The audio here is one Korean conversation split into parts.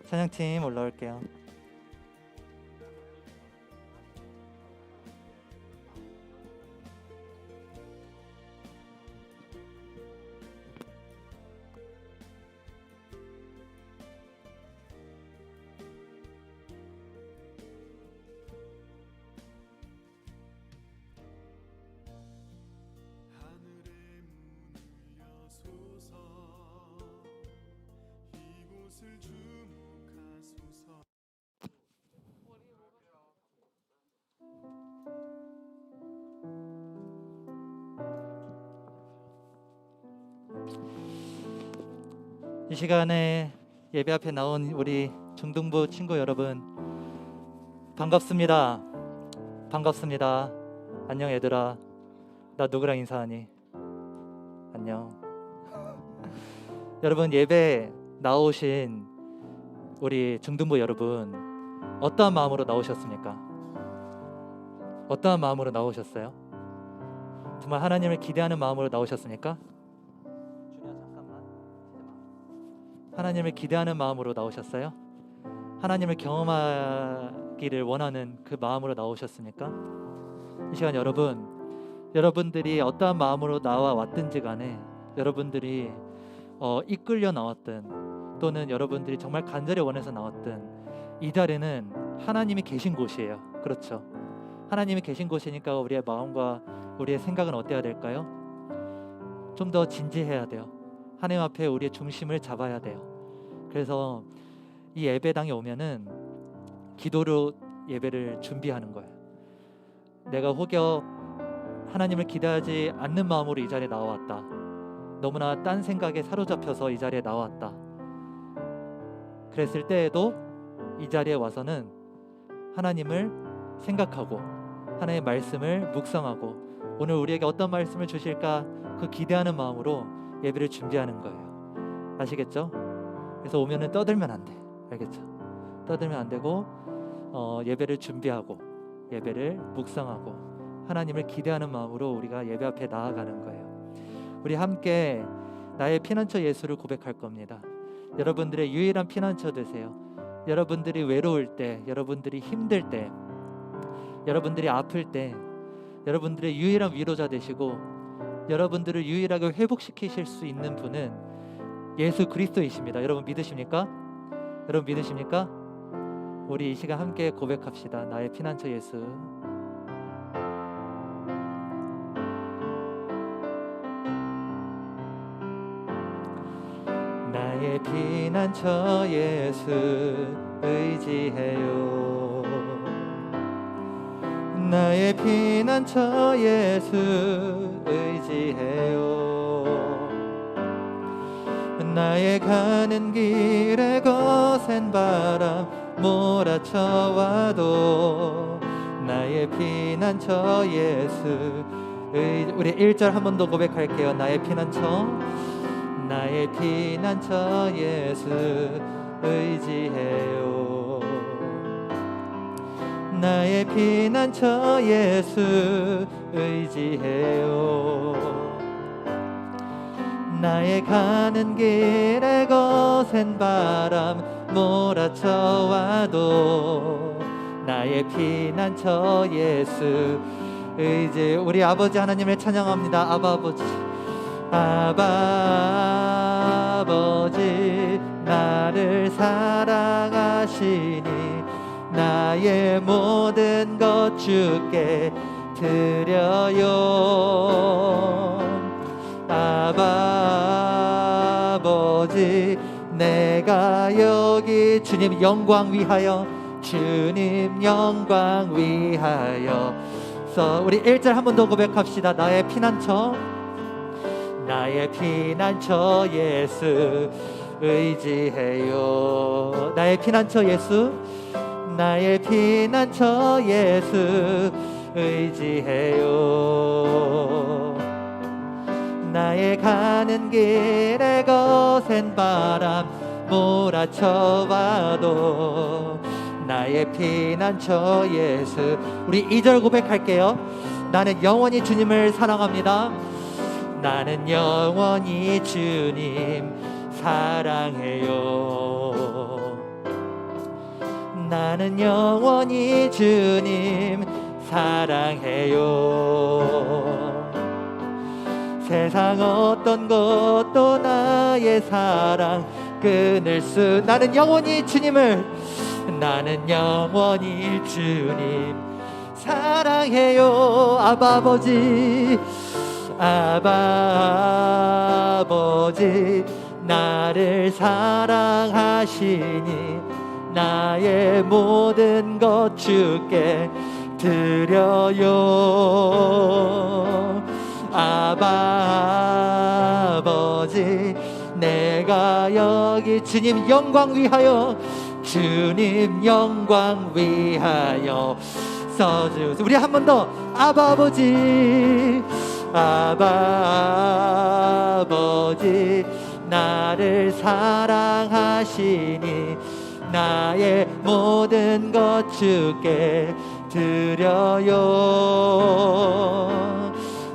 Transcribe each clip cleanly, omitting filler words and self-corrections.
찬양팀 올라올게요. 이 시간에 예배 앞에 나온 우리 중등부 친구 여러분, 반갑습니다. 반갑습니다. 안녕 얘들아. 나 누구랑 인사하니? 안녕. 여러분, 예배 나오신 우리 중등부 여러분, 어떠한 마음으로 나오셨습니까? 어떠한 마음으로 나오셨어요? 정말 하나님을 기대하는 마음으로 나오셨습니까? 하나님을 기대하는 마음으로 나오셨어요? 하나님을 경험하기를 원하는 그 마음으로 나오셨습니까? 이 시간 여러분들이 어떠한 마음으로 나와 왔든지 간에, 여러분들이 이끌려 나왔든 또는 여러분들이 정말 간절히 원해서 나왔든, 이 자리는 하나님이 계신 곳이에요. 그렇죠? 하나님이 계신 곳이니까 우리의 마음과 우리의 생각은 어때야 될까요? 좀 더 진지해야 돼요. 하나님 앞에 우리의 중심을 잡아야 돼요. 그래서 이 예배당에 오면은 기도로 예배를 준비하는 거예요. 내가 혹여 하나님을 기대하지 않는 마음으로 이 자리에 나왔다, 너무나 딴 생각에 사로잡혀서 이 자리에 나왔다, 그랬을 때에도 이 자리에 와서는 하나님을 생각하고 하나님의 말씀을 묵상하고 오늘 우리에게 어떤 말씀을 주실까 그 기대하는 마음으로 예배를 준비하는 거예요. 아시겠죠? 그래서 오면은 떠들면 안 돼. 알겠죠? 떠들면 안 되고 예배를 준비하고 예배를 묵상하고 하나님을 기대하는 마음으로 우리가 예배 앞에 나아가는 거예요. 우리 함께 나의 피난처 예수를 고백할 겁니다. 여러분들의 유일한 피난처 되세요. 여러분들이 외로울 때, 여러분들이 힘들 때, 여러분들이 아플 때 여러분들의 유일한 위로자 되시고 여러분들을 유일하게 회복시키실 수 있는 분은 예수 그리스도이십니다. 여러분 믿으십니까? 여러분 믿으십니까? 우리 이 시간 함께 고백합시다. 나의 피난처 예수. 나의 피난처 예수 의지해요. 나의 피난처 예수 의지해요. 나의 가는 길에 거센 바람 몰아쳐와도 나의 피난처 예수 우리 1절 한 번 더 고백할게요. 나의 피난처, 나의 피난처 예수 의지해요. 나의 피난처 예수 의지해요. 나의 가는 길에 거센 바람 몰아쳐와도 나의 피난처 예수 의지. 우리 아버지 하나님을 찬양합니다. 아바 아버지, 아바 아버지, 나를 사랑하시니 나의 모든 것 주께 드려요. 아바 아버지, 내가 여기 주님 영광 위하여, 주님 영광 위하여. 우리 1절 한 번 더 고백합시다. 나의 피난처, 나의 피난처 예수 의지해요. 나의 피난처 예수, 나의 피난처 예수 의지해요. 나의 가는 길에 거센 바람 몰아쳐와도 나의 피난처 예수. 우리 2절 고백할게요. 나는 영원히 주님을 사랑합니다. 나는 영원히 주님 사랑해요. 나는 영원히 주님 사랑해요. 세상 어떤 것도 나의 사랑 끊을 수. 나는 영원히 주님을, 나는 영원히 주님 사랑해요. 아바 아버지, 아바 아버지, 나를 사랑하시니 나의 모든 것 주께 드려요. 아바 아버지, 내가 여기 주님 영광 위하여, 주님 영광 위하여 써주세요. 우리 한 번 더. 아바 아버지, 아바 아버지, 나를 사랑하시니 나의 모든 것 주께 드려요.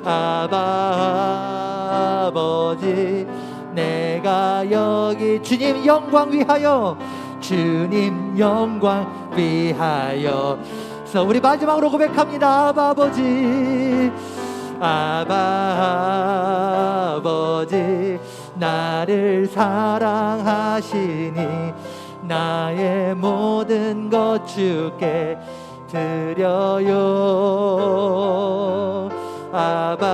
아바 아버지, 내가 여기 주님 영광 위하여, 주님 영광 위하여. 그래서 우리 마지막으로 고백합니다. 아바 아버지, 아바 아버지, 나를 사랑하시니 나의 모든 것 주께 드려요. 아바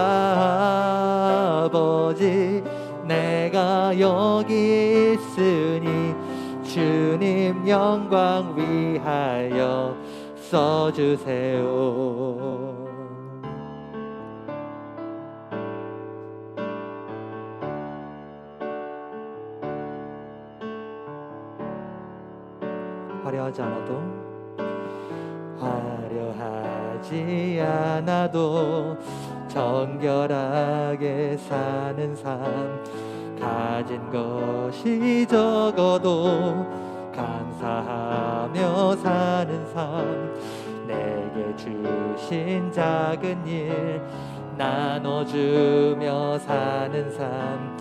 아버지, 내가 여기 있으니 주님 영광 위하여 써주세요. 화려하지 않아도, 화려하지 않아도 정결하게 사는 삶, 가진 것이 적어도 감사하며 사는 삶, 내게 주신 작은 일 나눠주며 사는 삶,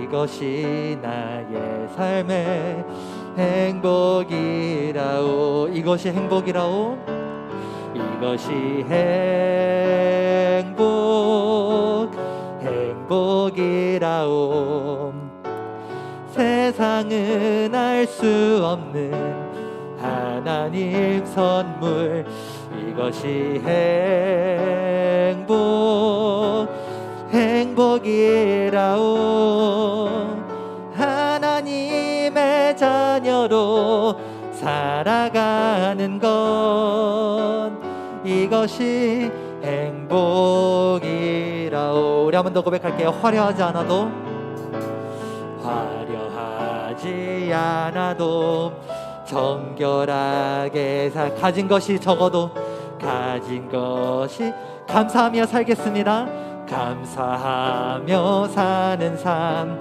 이것이 나의 삶의 행복이라오. 이것이 행복이라오. 이것이 행복이라오. 세상은 알 수 없는 하나님 선물, 이것이 행복이라오. 하나님의 자녀로 살아가는 것, 이것이 행복이라오. 우리 한 번 더 고백할게요. 화려하지 않아도, 화려하지 않아도 정결하게 가진 것이 적어도 가진 것이 감사하며 살겠습니다. 감사하며 사는 삶,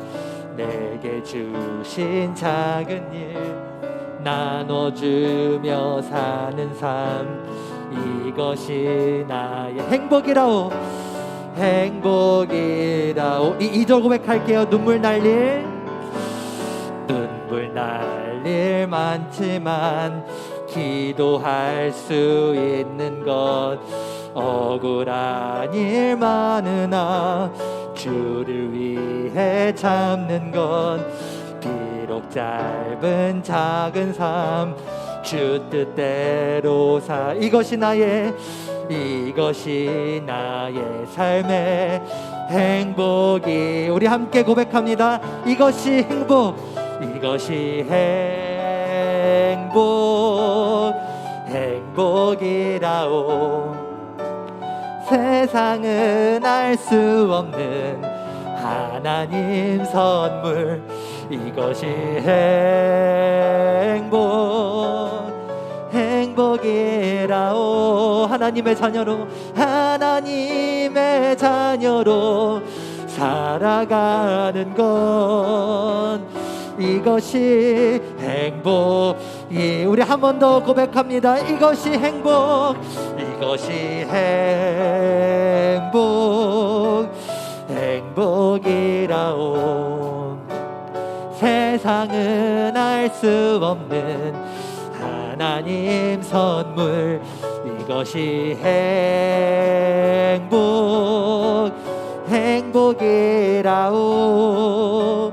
내게 주신 작은 일 나눠주며 사는 삶, 이것이 나의 행복이라오. 행복이라오. 2절 고백할게요. 눈물 날 일 많지만 기도할 수 있는 것, 억울한 일 많으나 주를 위해 참는 것, 비록 짧은 작은 삶 주 뜻대로 이것이 나의 삶의 행복이. 우리 함께 고백합니다. 이것이 이것이 행복이라오. 세상은 알 수 없는 하나님 선물, 이것이 행복이라오. 하나님의 자녀로 살아가는 것, 이것이 행복이. 우리 한 번 더 고백합니다. 이것이 행복이라오. 세상은 알 수 없는 하나님 선물 이것이 행복이라오.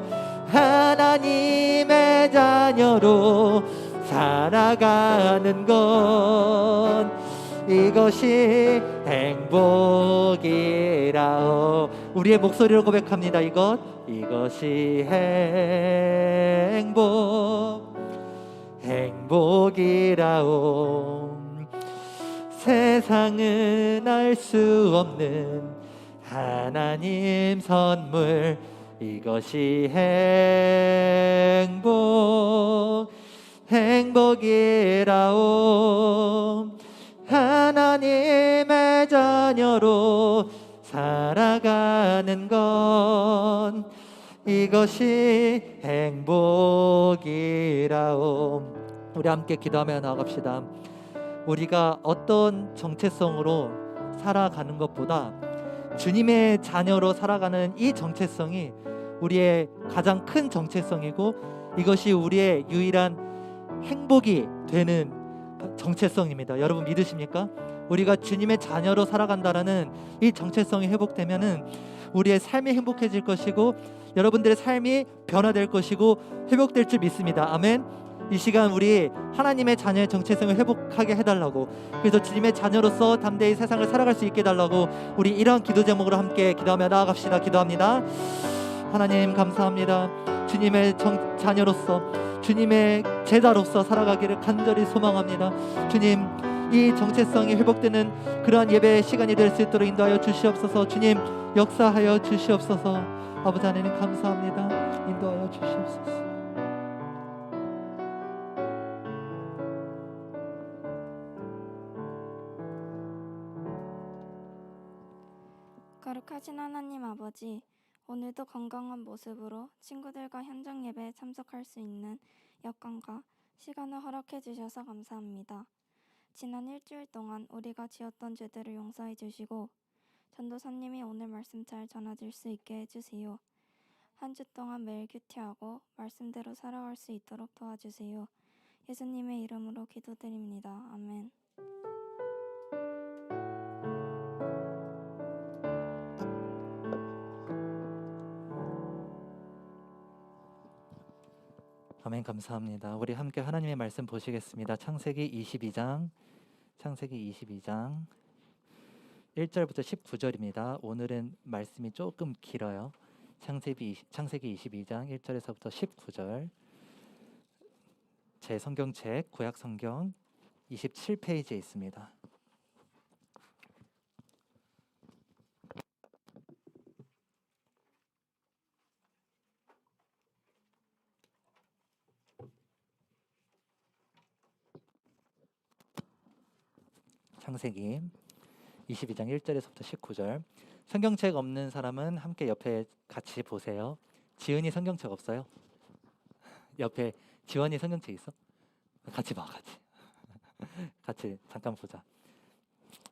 하나님의 자녀로 살아가는 것 이것이 행복이라오. 우리의 목소리로 고백합니다. 이것이 행복이라오. 세상은 알 수 없는 하나님 선물 이것이 행복이라오. 하나님의 자녀로 살아가는 것 이것이 행복이라오. 우리 함께 기도하며 나아갑시다. 우리가 어떤 정체성으로 살아가는 것보다 주님의 자녀로 살아가는 이 정체성이 우리의 가장 큰 정체성이고 이것이 우리의 유일한 행복이 되는 정체성입니다. 여러분 믿으십니까? 우리가 주님의 자녀로 살아간다라는 이 정체성이 회복되면은 우리의 삶이 행복해질 것이고 여러분들의 삶이 변화될 것이고 회복될 줄 믿습니다. 아멘. 이 시간 우리 하나님의 자녀의 정체성을 회복하게 해달라고, 그래서 주님의 자녀로서 담대히 세상을 살아갈 수 있게 해달라고 우리 이러한 기도 제목으로 함께 기도하며 나아갑시다. 기도합니다. 하나님 감사합니다. 주님의 자녀로서 주님의 제자로서 살아가기를 간절히 소망합니다. 주님, 이 정체성이 회복되는 그러한 예배의 시간이 될 수 있도록 인도하여 주시옵소서. 주님 역사하여 주시옵소서. 아버지 하나님 감사합니다. 인도하여 주시옵소서. 거룩하신 하나님 아버지, 오늘도 건강한 모습으로 친구들과 현장 예배에 참석할 수 있는 여건과 시간을 허락해 주셔서 감사합니다. 지난 일주일 동안 우리가 지었던 죄들을 용서해 주시고 전도사님이 오늘 말씀 잘 전해질 수 있게 해주세요. 한 주 동안 매일 큐티하고 말씀대로 살아갈 수 있도록 도와주세요. 예수님의 이름으로 기도드립니다. 아멘. 아멘. 감사합니다. 우리 함께 하나님의 말씀 보시겠습니다. 창세기 22장 1절부터 19절입니다. 오늘은 말씀이 조금 길어요. 창세기 22장 1절에서부터 19절. 제 성경책 구약 성경 27페이지에 있습니다. 창세기 22장 1절에서부터 19절. 성경책 없는 사람은 함께 옆에 같이 보세요. 지은이 성경책 없어요? 옆에 지원이 성경책 있어? 같이 봐. 같이 잠깐 보자.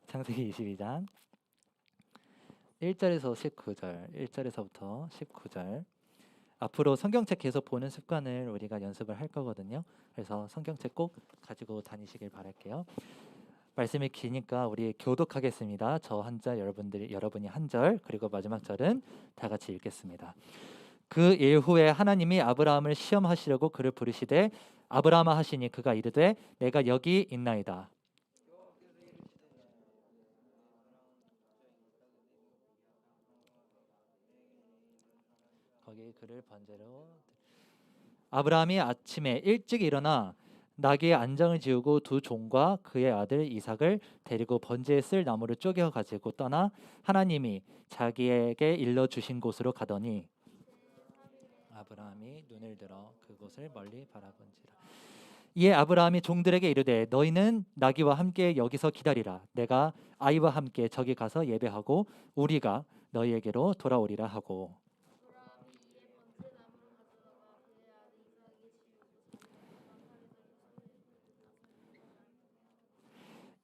창세기 22장 1절에서부터 19절. 앞으로 성경책 계속 보는 습관을 우리가 연습을 할 거거든요. 그래서 성경책 꼭 가지고 다니시길 바랄게요. 말씀이 기니까 우리 교독하겠습니다. 저 한 절, 여러분이 한 절, 그리고 마지막 절은 다 같이 읽겠습니다. 그 일 후에 하나님이 아브라함을 시험하시려고 그를 부르시되 아브라함아 하시니 그가 이르되 내가 여기 있나이다. 거기 그를 번제로. 아브라함이 아침에 일찍 일어나 나귀의 안장을 지우고 두 종과 그의 아들 이삭을 데리고 번제에 쓸 나무를 쪼개 가지고 떠나 하나님이 자기에게 일러 주신 곳으로 가더니 아브라함이 눈을 들어 그곳을 멀리 바라본지라. 이에 아브라함이 종들에게 이르되 너희는 나귀와 함께 여기서 기다리라. 내가 아이와 함께 저기 가서 예배하고 우리가 너희에게로 돌아오리라 하고.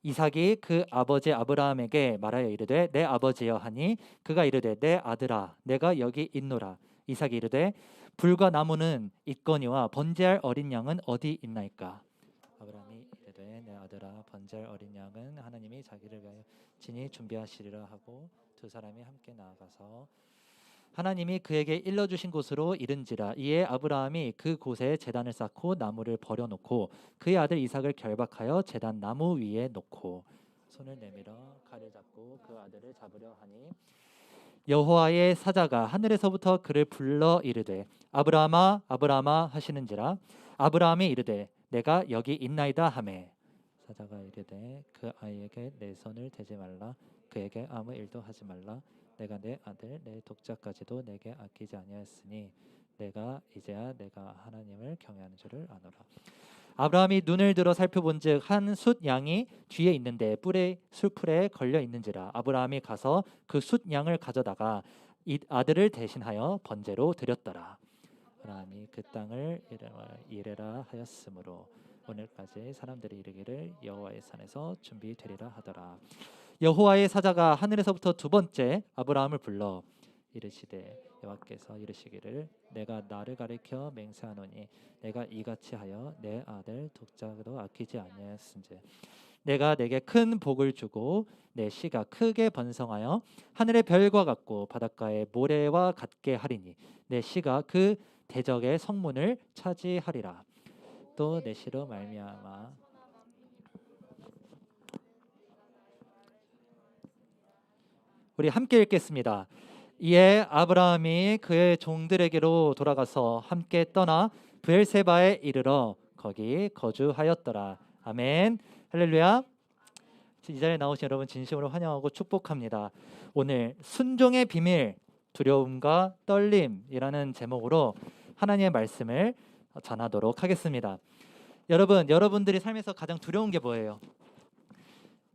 이삭이 그 아버지 아브라함에게 말하여 이르되 내 아버지여 하니 그가 이르되 내 아들아 내가 여기 있노라. 이삭이 이르되 불과 나무는 있거니와 번제할 어린 양은 어디 있나이까. 아브라함이 이르되 내 아들아 번제할 어린 양은 하나님이 자기를 위하여 친히 준비하시리라 하고 두 사람이 함께 나아가서 하나님이 그에게 일러주신 곳으로 이른지라. 이에 아브라함이 그 곳에 제단을 쌓고 나무를 버려놓고 그의 아들 이삭을 결박하여 제단 나무 위에 놓고 손을 내밀어 칼을 잡고 그 아들을 잡으려 하니 여호와의 사자가 하늘에서부터 그를 불러 이르되 아브라함아 아브라함아 하시는지라. 아브라함이 이르되 내가 여기 있나이다 하매 사자가 이르되 그 아이에게 내 손을 대지 말라. 그에게 아무 일도 하지 말라. 내가 내 아들 내 독자까지도 내게 아끼지 아니하였으니 내가 이제야 내가 하나님을 경외하는 줄을 아노라. 아브라함이 눈을 들어 살펴본즉 한 숫 양이 뒤에 있는데 뿔에 술풀에 걸려 있는지라. 아브라함이 가서 그 숫 양을 가져다가 이 아들을 대신하여 번제로 드렸더라. 아브라함이 그 땅을 이레라 하였으므로 오늘까지 사람들이 이르기를 여호와의 산에서 준비되리라 하더라. 여호와의 사자가 하늘에서부터 두 번째 아브라함을 불러 이르시되 여호와께서 이르시기를 내가 나를 가리켜 맹세하노니 내가 이같이 하여 내 아들 독자도 아끼지 아니하였은즉 내가 내게 큰 복을 주고 내 씨가 크게 번성하여 하늘의 별과 같고 바닷가의 모래와 같게 하리니 내 씨가 그 대적의 성문을 차지하리라. 또 내 씨로 말미암아 우리 함께 읽겠습니다. 이에 아브라함이 그의 종들에게로 돌아가서 함께 떠나 브엘세바에 이르러 거기 거주하였더라. 아멘. 할렐루야. 이 자리에 나오신 여러분 진심으로 환영하고 축복합니다. 오늘 순종의 비밀, 두려움과 떨림이라는 제목으로 하나님의 말씀을 전하도록 하겠습니다. 여러분들이 삶에서 가장 두려운 게 뭐예요?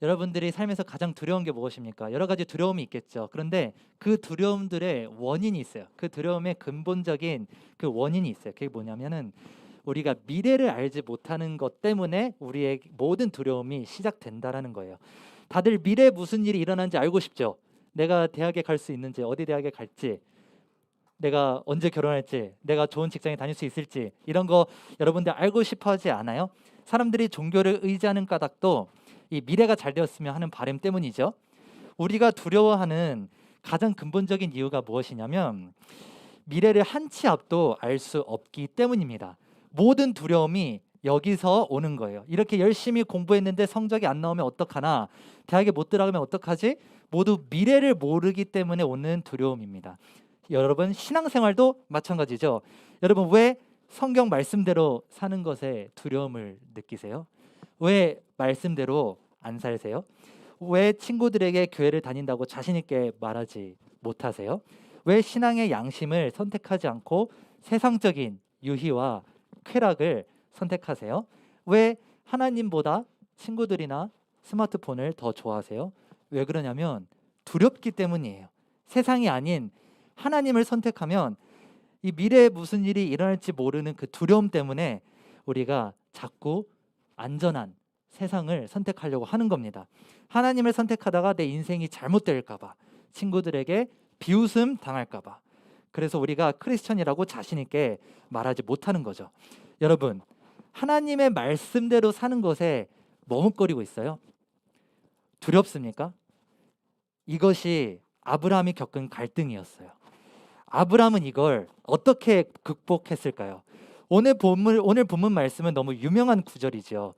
여러분들이 삶에서 가장 두려운 게 무엇입니까? 여러 가지 두려움이 있겠죠. 그런데 그 두려움들의 원인이 있어요. 그 두려움의 근본적인 그 원인이 있어요. 그게 뭐냐면은 우리가 미래를 알지 못하는 것 때문에 우리의 모든 두려움이 시작된다라는 거예요. 다들 미래에 무슨 일이 일어나는지 알고 싶죠? 내가 대학에 갈 수 있는지, 어디 대학에 갈지, 내가 언제 결혼할지, 내가 좋은 직장에 다닐 수 있을지 이런 거 여러분들 알고 싶어 하지 않아요? 사람들이 종교를 의지하는 까닭도 이 미래가 잘 되었으면 하는 바람 때문이죠. 우리가 두려워하는 가장 근본적인 이유가 무엇이냐면 미래를 한 치 앞도 알 수 없기 때문입니다. 모든 두려움이 여기서 오는 거예요. 이렇게 열심히 공부했는데 성적이 안 나오면 어떡하나, 대학에 못 들어가면 어떡하지? 모두 미래를 모르기 때문에 오는 두려움입니다. 여러분 신앙생활도 마찬가지죠. 여러분 왜 성경 말씀대로 사는 것에 두려움을 느끼세요? 왜 말씀대로 안 살세요? 왜 친구들에게 교회를 다닌다고 자신 있게 말하지 못하세요? 왜 신앙의 양심을 선택하지 않고 세상적인 유희와 쾌락을 선택하세요? 왜 하나님보다 친구들이나 스마트폰을 더 좋아하세요? 왜 그러냐면 두렵기 때문이에요. 세상이 아닌 하나님을 선택하면 이 미래에 무슨 일이 일어날지 모르는 그 두려움 때문에 우리가 자꾸 안전한 세상을 선택하려고 하는 겁니다. 하나님을 선택하다가 내 인생이 잘못될까 봐, 친구들에게 비웃음 당할까 봐, 그래서 우리가 크리스천이라고 자신 있게 말하지 못하는 거죠. 여러분 하나님의 말씀대로 사는 것에 머뭇거리고 있어요? 두렵습니까? 이것이 아브라함이 겪은 갈등이었어요. 아브라함은 이걸 어떻게 극복했을까요? 오늘 본문 말씀은 너무 유명한 구절이죠.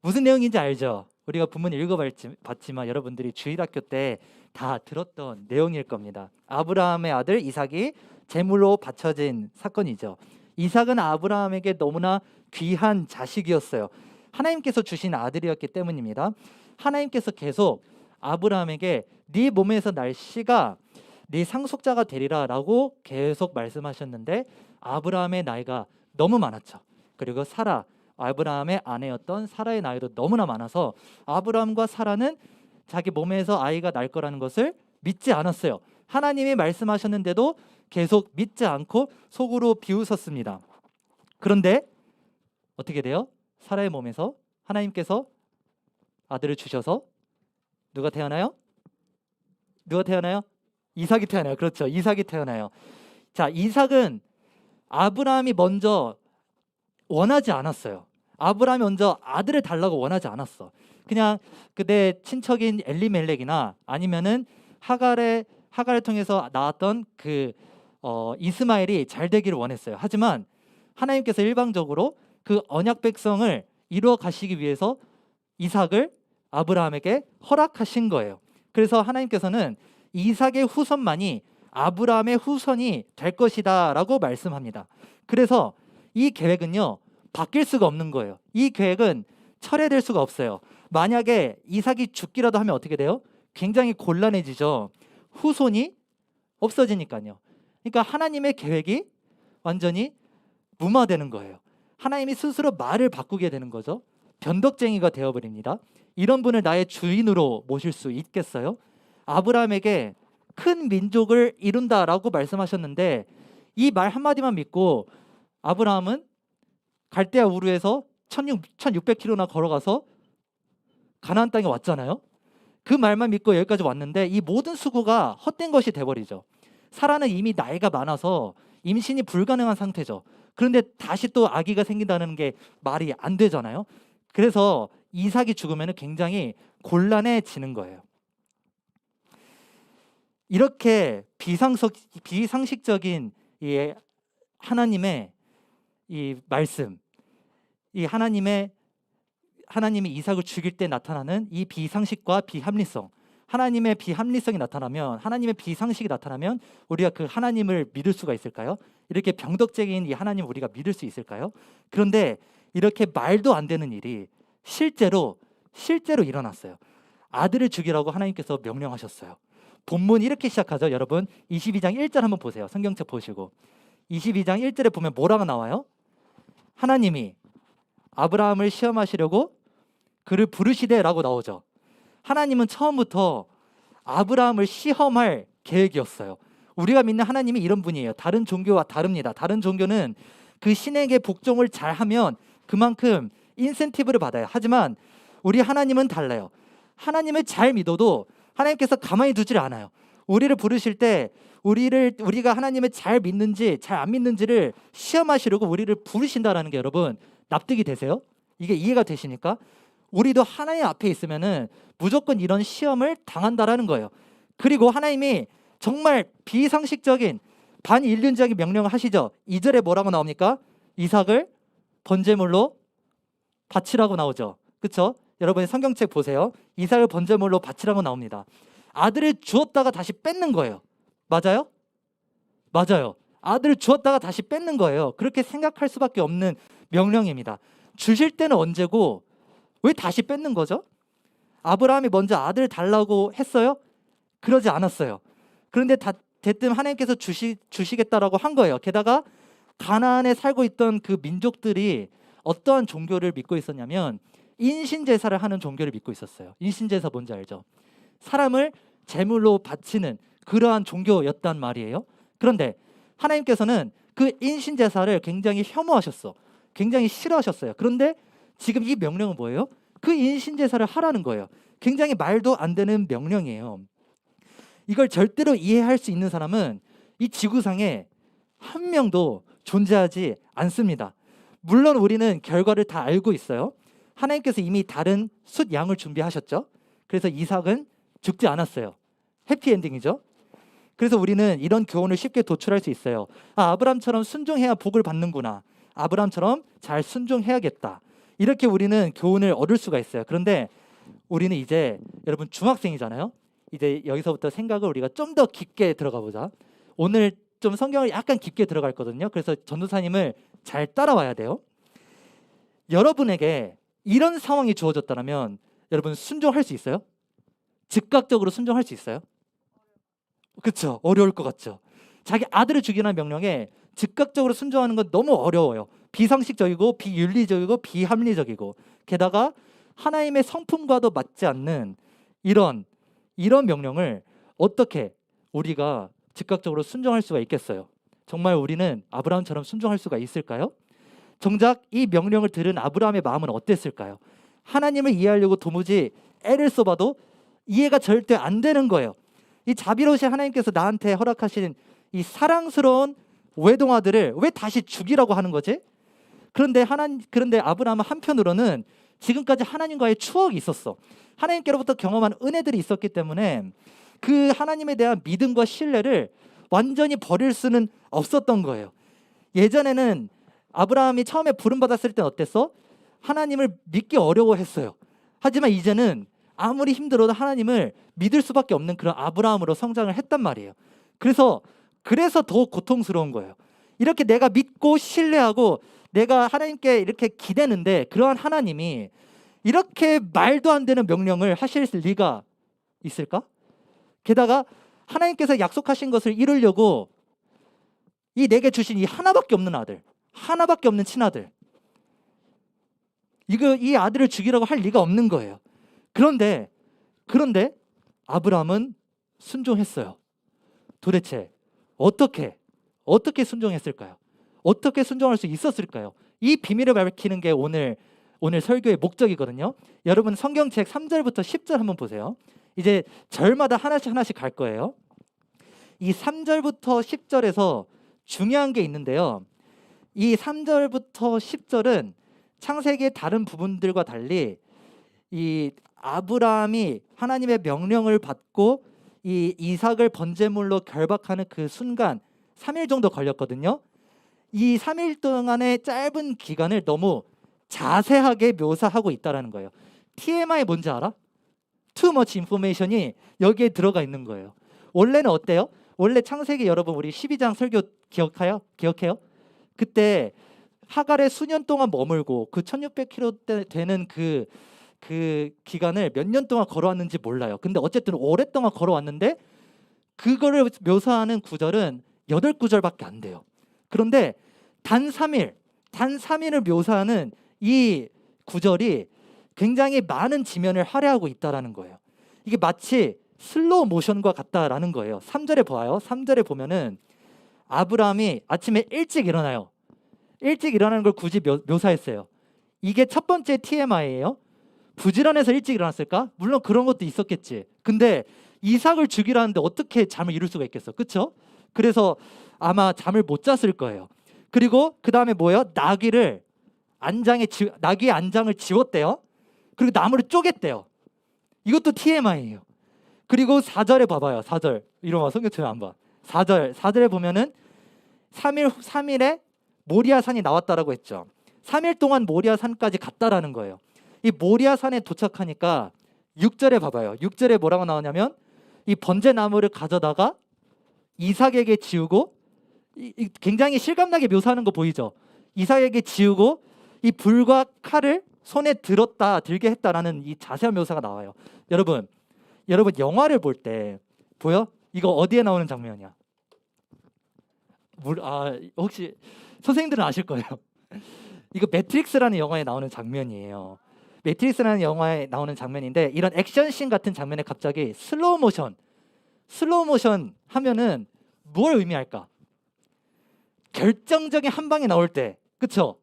무슨 내용인지 알죠? 우리가 본문 읽어봤지만 여러분들이 주일학교 때 다 들었던 내용일 겁니다. 아브라함의 아들 이삭이 제물로 바쳐진 사건이죠. 이삭은 아브라함에게 너무나 귀한 자식이었어요. 하나님께서 주신 아들이었기 때문입니다. 하나님께서 계속 아브라함에게 네 몸에서 날 씨가 네 상속자가 되리라 라고 계속 말씀하셨는데 아브라함의 나이가 너무 많았죠. 그리고 사라, 아브라함의 아내였던 사라의 나이도 너무나 많아서 아브라함과 사라는 자기 몸에서 아이가 날 거라는 것을 믿지 않았어요. 하나님이 말씀하셨는데도 계속 믿지 않고 속으로 비웃었습니다. 그런데 어떻게 돼요? 사라의 몸에서 하나님께서 아들을 주셔서 누가 태어나요? 누가 태어나요? 이삭이 태어나요. 그렇죠. 이삭이 태어나요. 자, 이삭은 아브라함이 먼저 원하지 않았어요. 아브라함이 먼저 아들을 달라고 원하지 않았어. 그냥 그내 친척인 엘리멜렉이나 아니면은 하갈을 통해서 나왔던 그 이스마엘이 잘 되기를 원했어요. 하지만 하나님께서 일방적으로 그 언약 백성을 이루어 가시기 위해서 이삭을 아브라함에게 허락하신 거예요. 그래서 하나님께서는 이삭의 후손만이 아브라함의 후손이 될 것이다 라고 말씀합니다. 그래서 이 계획은요, 바뀔 수가 없는 거예요. 이 계획은 철회될 수가 없어요. 만약에 이삭이 죽기라도 하면 어떻게 돼요? 굉장히 곤란해지죠. 후손이 없어지니까요. 그러니까 하나님의 계획이 완전히 무마되는 거예요. 하나님이 스스로 말을 바꾸게 되는 거죠. 변덕쟁이가 되어버립니다. 이런 분을 나의 주인으로 모실 수 있겠어요? 아브라함에게 큰 민족을 이룬다라고 말씀하셨는데 이 말 한마디만 믿고 아브라함은 갈대아 우르에서 1600km나 걸어가서 가나안 땅에 왔잖아요. 그 말만 믿고 여기까지 왔는데 이 모든 수고가 헛된 것이 돼버리죠. 사라는 이미 나이가 많아서 임신이 불가능한 상태죠. 그런데 다시 또 아기가 생긴다는 게 말이 안 되잖아요. 그래서 이삭이 죽으면 굉장히 곤란해지는 거예요. 이렇게 비상식적인 이 하나님의 이 말씀, 이 하나님이 이삭을 죽일 때 나타나는 이 비상식과 비합리성, 하나님의 비합리성이 나타나면, 하나님의 비상식이 나타나면 우리가 그 하나님을 믿을 수가 있을까요? 이렇게 병덕적인 이 하나님을 우리가 믿을 수 있을까요? 그런데 이렇게 말도 안 되는 일이 실제로 일어났어요. 아들을 죽이라고 하나님께서 명령하셨어요. 본문이 이렇게 시작하죠. 여러분 22장 1절 한번 보세요. 성경책 보시고 22장 1절에 보면 뭐라고 나와요? 하나님이 아브라함을 시험하시려고 그를 부르시되라고 나오죠. 하나님은 처음부터 아브라함을 시험할 계획이었어요. 우리가 믿는 하나님이 이런 분이에요. 다른 종교와 다릅니다. 다른 종교는 그 신에게 복종을 잘하면 그만큼 인센티브를 받아요. 하지만 우리 하나님은 달라요. 하나님을 잘 믿어도 하나님께서 가만히 두질 않아요. 우리를 부르실 때 우리가 하나님을 잘 믿는지 잘 안 믿는지를 시험하시려고 우리를 부르신다라는 게 여러분 납득이 되세요? 이게 이해가 되십니까? 우리도 하나님 앞에 있으면은 무조건 이런 시험을 당한다라는 거예요. 그리고 하나님이 정말 비상식적인 반인륜적인 명령을 하시죠. 2절에 뭐라고 나옵니까? 이삭을 번제물로 바치라고 나오죠. 그렇죠? 여러분이 성경책 보세요. 이삭을 번제물로 바치라고 나옵니다. 아들을 주었다가 다시 뺏는 거예요. 맞아요? 맞아요. 아들을 주었다가 다시 뺏는 거예요. 그렇게 생각할 수밖에 없는 명령입니다. 주실 때는 언제고 왜 다시 뺏는 거죠? 아브라함이 먼저 아들 달라고 했어요? 그러지 않았어요. 그런데 대뜸 하나님께서 주시겠다라고 한 거예요. 게다가 가나안에 살고 있던 그 민족들이 어떠한 종교를 믿고 있었냐면 인신제사를 하는 종교를 믿고 있었어요. 인신제사 뭔지 알죠? 사람을 제물로 바치는 그러한 종교였단 말이에요. 그런데 하나님께서는 그 인신제사를 굉장히 혐오하셨어. 굉장히 싫어하셨어요. 그런데 지금 이 명령은 뭐예요? 그 인신제사를 하라는 거예요. 굉장히 말도 안 되는 명령이에요. 이걸 절대로 이해할 수 있는 사람은 이 지구상에 한 명도 존재하지 않습니다. 물론 우리는 결과를 다 알고 있어요. 하나님께서 이미 다른 숫 양을 준비하셨죠. 그래서 이삭은 죽지 않았어요. 해피엔딩이죠. 그래서 우리는 이런 교훈을 쉽게 도출할 수 있어요. 아브라함처럼 순종해야 복을 받는구나. 아브라함처럼 잘 순종해야겠다. 이렇게 우리는 교훈을 얻을 수가 있어요. 그런데 우리는 이제 여러분 중학생이잖아요. 이제 여기서부터 생각을 우리가 좀 더 깊게 들어가 보자. 오늘 좀 성경을 약간 깊게 들어갈 거거든요. 그래서 전도사님을 잘 따라와야 돼요. 여러분에게 이런 상황이 주어졌다면 여러분 순종할 수 있어요? 즉각적으로 순종할 수 있어요? 그렇죠. 어려울 것 같죠. 자기 아들을 죽이라는 명령에 즉각적으로 순종하는 건 너무 어려워요. 비상식적이고 비윤리적이고 비합리적이고 게다가 하나님의 성품과도 맞지 않는 이런 명령을 어떻게 우리가 즉각적으로 순종할 수가 있겠어요? 정말 우리는 아브라함처럼 순종할 수가 있을까요? 정작 이 명령을 들은 아브라함의 마음은 어땠을까요? 하나님을 이해하려고 도무지 애를 써봐도 이해가 절대 안 되는 거예요. 이 자비로우신 하나님께서 나한테 허락하신 이 사랑스러운 외동아들을 왜 다시 죽이라고 하는 거지? 그런데 아브라함은 한편으로는 지금까지 하나님과의 추억이 있었어. 하나님께로부터 경험한 은혜들이 있었기 때문에 그 하나님에 대한 믿음과 신뢰를 완전히 버릴 수는 없었던 거예요. 예전에는 아브라함이 처음에 부름받았을 땐 어땠어? 하나님을 믿기 어려워했어요. 하지만 이제는 아무리 힘들어도 하나님을 믿을 수밖에 없는 그런 아브라함으로 성장을 했단 말이에요. 그래서 더 고통스러운 거예요. 이렇게 내가 믿고 신뢰하고 내가 하나님께 이렇게 기대는데 그러한 하나님이 이렇게 말도 안 되는 명령을 하실 리가 있을까? 게다가 하나님께서 약속하신 것을 이루려고 내게 주신 이 하나밖에 없는 아들, 하나밖에 없는 친아들, 이 아들을 죽이라고 할 리가 없는 거예요. 그런데 아브라함은 순종했어요. 도대체 어떻게 순종했을까요? 어떻게 순종할 수 있었을까요? 이 비밀을 밝히는 게 오늘 설교의 목적이거든요. 여러분 성경책 3절부터 10절 한번 보세요. 이제 절마다 하나씩 갈 거예요. 이 3절부터 10절에서 중요한 게 있는데요. 이 3절부터 10절은 창세기의 다른 부분들과 달리 이 아브라함이 하나님의 명령을 받고 이 이삭을 번제물로 결박하는 그 순간 3일 정도 걸렸거든요. 이 3일 동안의 짧은 기간을 너무 자세하게 묘사하고 있다는 거예요. TMI 뭔지 알아? Too much information이 여기에 들어가 있는 거예요. 원래는 어때요? 원래 창세기 여러분 우리 12장 설교 기억해요? 그때 하갈에 수년 동안 머물고 그 1600km 되는 그 기간을 몇 년 동안 걸어왔는지 몰라요. 근데 어쨌든 오랫동안 걸어왔는데 그거를 묘사하는 구절은 8구절밖에 안 돼요. 그런데 단 3일을 묘사하는 이 구절이 굉장히 많은 지면을 할애하고 있다라는 거예요. 이게 마치 슬로우 모션과 같다라는 거예요. 3절에 봐요. 3절에 보면은 아브라함이 아침에 일찍 일어나요. 일찍 일어나는 걸 굳이 묘사했어요. 이게 첫 번째 TMI예요. 부지런해서 일찍 일어났을까? 물론 그런 것도 있었겠지. 근데 이삭을 죽이라는데 어떻게 잠을 이룰 수가 있겠어? 그렇죠? 그래서 아마 잠을 못 잤을 거예요. 그리고 그 다음에 뭐예요? 나귀의 안장을 지웠대요. 그리고 나무를 쪼갰대요. 이것도 TMI예요. 그리고 4절에 봐봐요. 4절. 이런 성경책을 안 봐. 4절에 보면은 3일에 모리아 산이 나왔다라고 했죠. 3일 동안 모리아 산까지 갔다라는 거예요. 이 모리아 산에 도착하니까 6절에 봐봐요. 6절에 뭐라고 나오냐면 이 번제 나무를 가져다가 이삭에게 지우고 굉장히 실감나게 묘사하는 거 보이죠? 이삭에게 지우고 이 불과 칼을 손에 들게 했다라는 이 자세한 묘사가 나와요. 여러분 영화를 볼 때 보여? 이거 어디에 나오는 장면이야? 혹시 선생님들은 아실 거예요. 이거 매트릭스라는 영화에 나오는 장면이에요. 매트릭스라는 영화에 나오는 장면인데 이런 액션씬 같은 장면에 갑자기 슬로우 모션 하면은 뭘 의미할까? 결정적인 한 방이 나올 때, 그렇죠?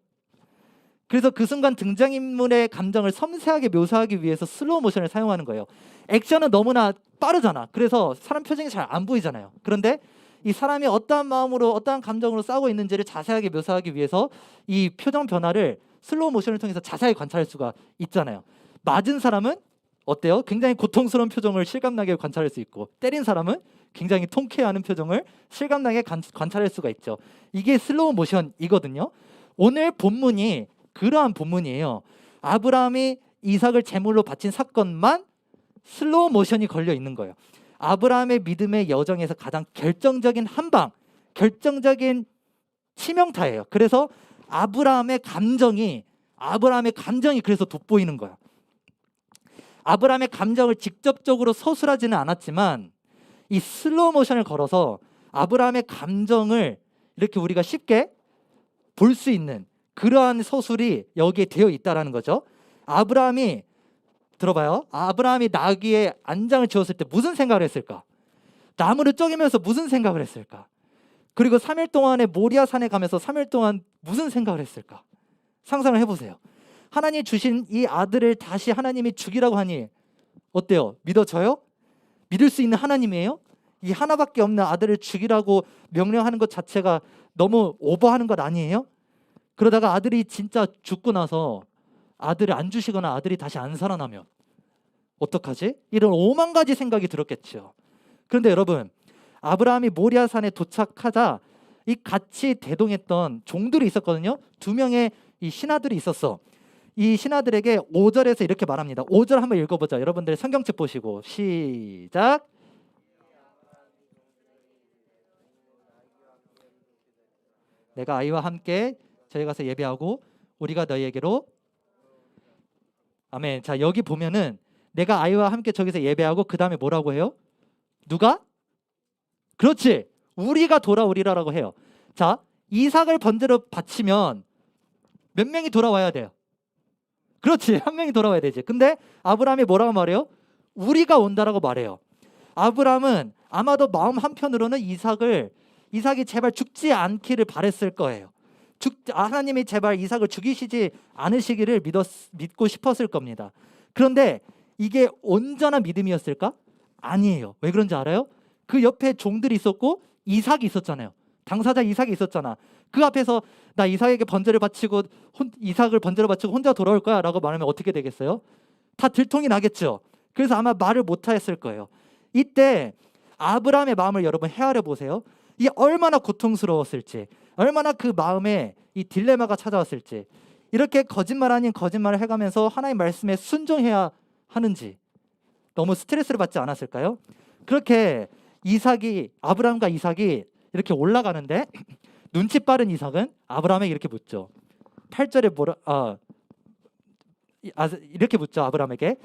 그래서 그 순간 등장인물의 감정을 섬세하게 묘사하기 위해서 슬로우 모션을 사용하는 거예요. 액션은 너무나 빠르잖아. 그래서 사람 표정이 잘 안 보이잖아요. 그런데 이 사람이 어떠한 마음으로 어떠한 감정으로 싸우고 있는지를 자세하게 묘사하기 위해서 이 표정 변화를 슬로우 모션을 통해서 자세히 관찰할 수가 있잖아요. 맞은 사람은 어때요? 굉장히 고통스러운 표정을 실감나게 관찰할 수 있고 때린 사람은 굉장히 통쾌해하는 표정을 실감나게 관찰할 수가 있죠. 이게 슬로우 모션이거든요. 오늘 본문이 그러한 본문이에요. 아브라함이 이삭을 제물로 바친 사건만 슬로우 모션이 걸려 있는 거예요. 아브라함의 믿음의 여정에서 가장 결정적인 한방, 결정적인 치명타예요. 그래서 아브라함의 감정이 그래서 돋보이는 거야. 아브라함의 감정을 직접적으로 서술하지는 않았지만 이 슬로우 모션을 걸어서 아브라함의 감정을 이렇게 우리가 쉽게 볼 수 있는 그러한 서술이 여기에 되어 있다라는 거죠. 아브라함이 들어봐요. 아브라함이 나귀의 안장을 지웠을 때 무슨 생각을 했을까? 나무를 쪼개면서 무슨 생각을 했을까? 그리고 3일 동안에 모리아 산에 가면서 3일 동안 무슨 생각을 했을까? 상상을 해보세요. 하나님 주신 이 아들을 다시 하나님이 죽이라고 하니 어때요? 믿어져요? 믿을 수 있는 하나님이에요? 이 하나밖에 없는 아들을 죽이라고 명령하는 것 자체가 너무 오버하는 것 아니에요? 그러다가 아들이 진짜 죽고 나서 아들을 안 주시거나 아들이 다시 안 살아나면 어떡하지? 이런 5만 가지 생각이 들었겠죠. 그런데 여러분, 아브라함이 모리아산에 도착하자 이 같이 대동했던 종들이 있었거든요. 2명의 이 신하들이 있었어. 이 신하들에게 5절에서 이렇게 말합니다. 5절 한번 읽어보자. 여러분들 성경책 보시고 시작. 내가 아이와 함께 저희 가서 예배하고 우리가 너희에게로 아멘. 자, 여기 보면은 내가 아이와 함께 저기서 예배하고 그 다음에 뭐라고 해요? 누가? 그렇지. 우리가 돌아오리라라고 해요. 자, 이삭을 번제로 바치면 몇 명이 돌아와야 돼요? 그렇지. 한 명이 돌아와야 되지. 근데 아브라함이 뭐라고 말해요? 우리가 온다라고 말해요. 아브라함은 아마도 마음 한편으로는 이삭이 제발 죽지 않기를 바랬을 거예요. 하나님이 제발 이삭을 죽이시지 않으시기를 믿고 싶었을 겁니다. 그런데 이게 온전한 믿음이었을까? 아니에요. 왜 그런지 알아요? 그 옆에 종들이 있었고 이삭이 있었잖아요. 당사자 이삭이 있었잖아. 그 앞에서 나 이삭에게 번제를 바치고 이삭을 번제로 바치고 혼자 돌아올 거야 라고 말하면 어떻게 되겠어요? 다 들통이 나겠죠. 그래서 아마 말을 못했을 거예요. 이때 아브라함의 마음을 여러분 헤아려 보세요. 이게 얼마나 고통스러웠을지, 얼마나 그 마음에 이 딜레마가 찾아왔을지, 이렇게 거짓말 아닌 거짓말을 해가면서 하나님 말씀에 순종해야 하는지 너무 스트레스를 받지 않았을까요? 그렇게 아브라함과 이삭이 이렇게 올라가는데 눈치 빠른 이삭은 아브라함에게 이렇게 묻죠. 8절에 이렇게 묻죠. 아브라함에게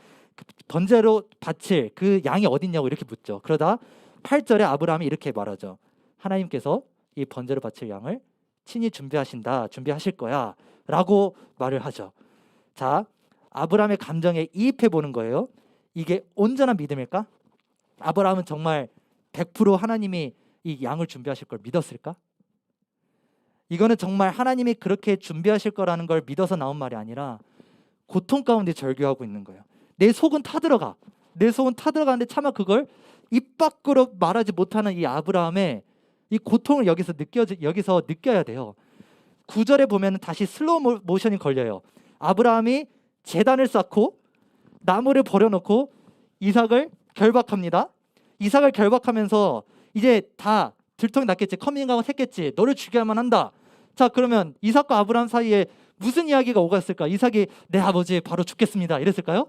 번제로 바칠 그 양이 어딨냐고 이렇게 묻죠. 그러다 8절에 아브라함이 이렇게 말하죠. 하나님께서 이 번제로 바칠 양을 친히 준비하실 거야 라고 말을 하죠. 자, 아브라함의 감정에 이입해 보는 거예요. 이게 온전한 믿음일까? 아브라함은 정말 100% 하나님이 이 양을 준비하실 걸 믿었을까? 이거는 정말 하나님이 그렇게 준비하실 거라는 걸 믿어서 나온 말이 아니라 고통 가운데 절규하고 있는 거예요. 내 속은 타들어가는데 차마 그걸 입 밖으로 말하지 못하는 이 아브라함의 이 고통을 여기서 느껴야 돼요. 9절에 보면 다시 슬로우 모션이 걸려요. 아브라함이 제단을 쌓고 나무를 버려놓고 이삭을 결박합니다. 이삭을 결박하면서 이제 다 들통이 났겠지. 커밍아웃 했겠지. 너를 죽여야만 한다. 자, 그러면 이삭과 아브라함 사이에 무슨 이야기가 오갔을까? 이삭이 내 아버지 바로 죽겠습니다 이랬을까요?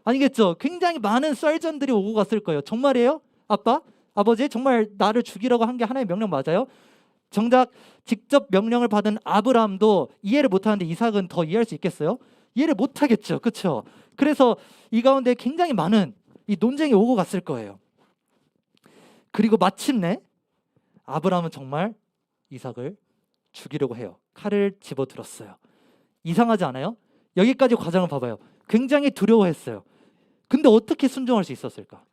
아니겠죠. 굉장히 많은 썰전들이 오고 갔을 거예요. 정말이에요? 아버지 정말 나를 죽이라고 한 게 하나님의 명령 맞아요? 정작 직접 명령을 받은 아브라함도 이해를 못하는데 이삭은 더 이해할 수 있겠어요? 이해를 못하겠죠. 그렇죠? 그래서 이 가운데 굉장히 많은 이 논쟁이 오고 갔을 거예요. 그리고 마침내 아브라함은 정말 이삭을 죽이려고 해요. 칼을 집어들었어요. 이상하지 않아요? 여기까지 과정을 봐봐요. 굉장히 두려워했어요. 근데 어떻게 순종할 수 있었을까?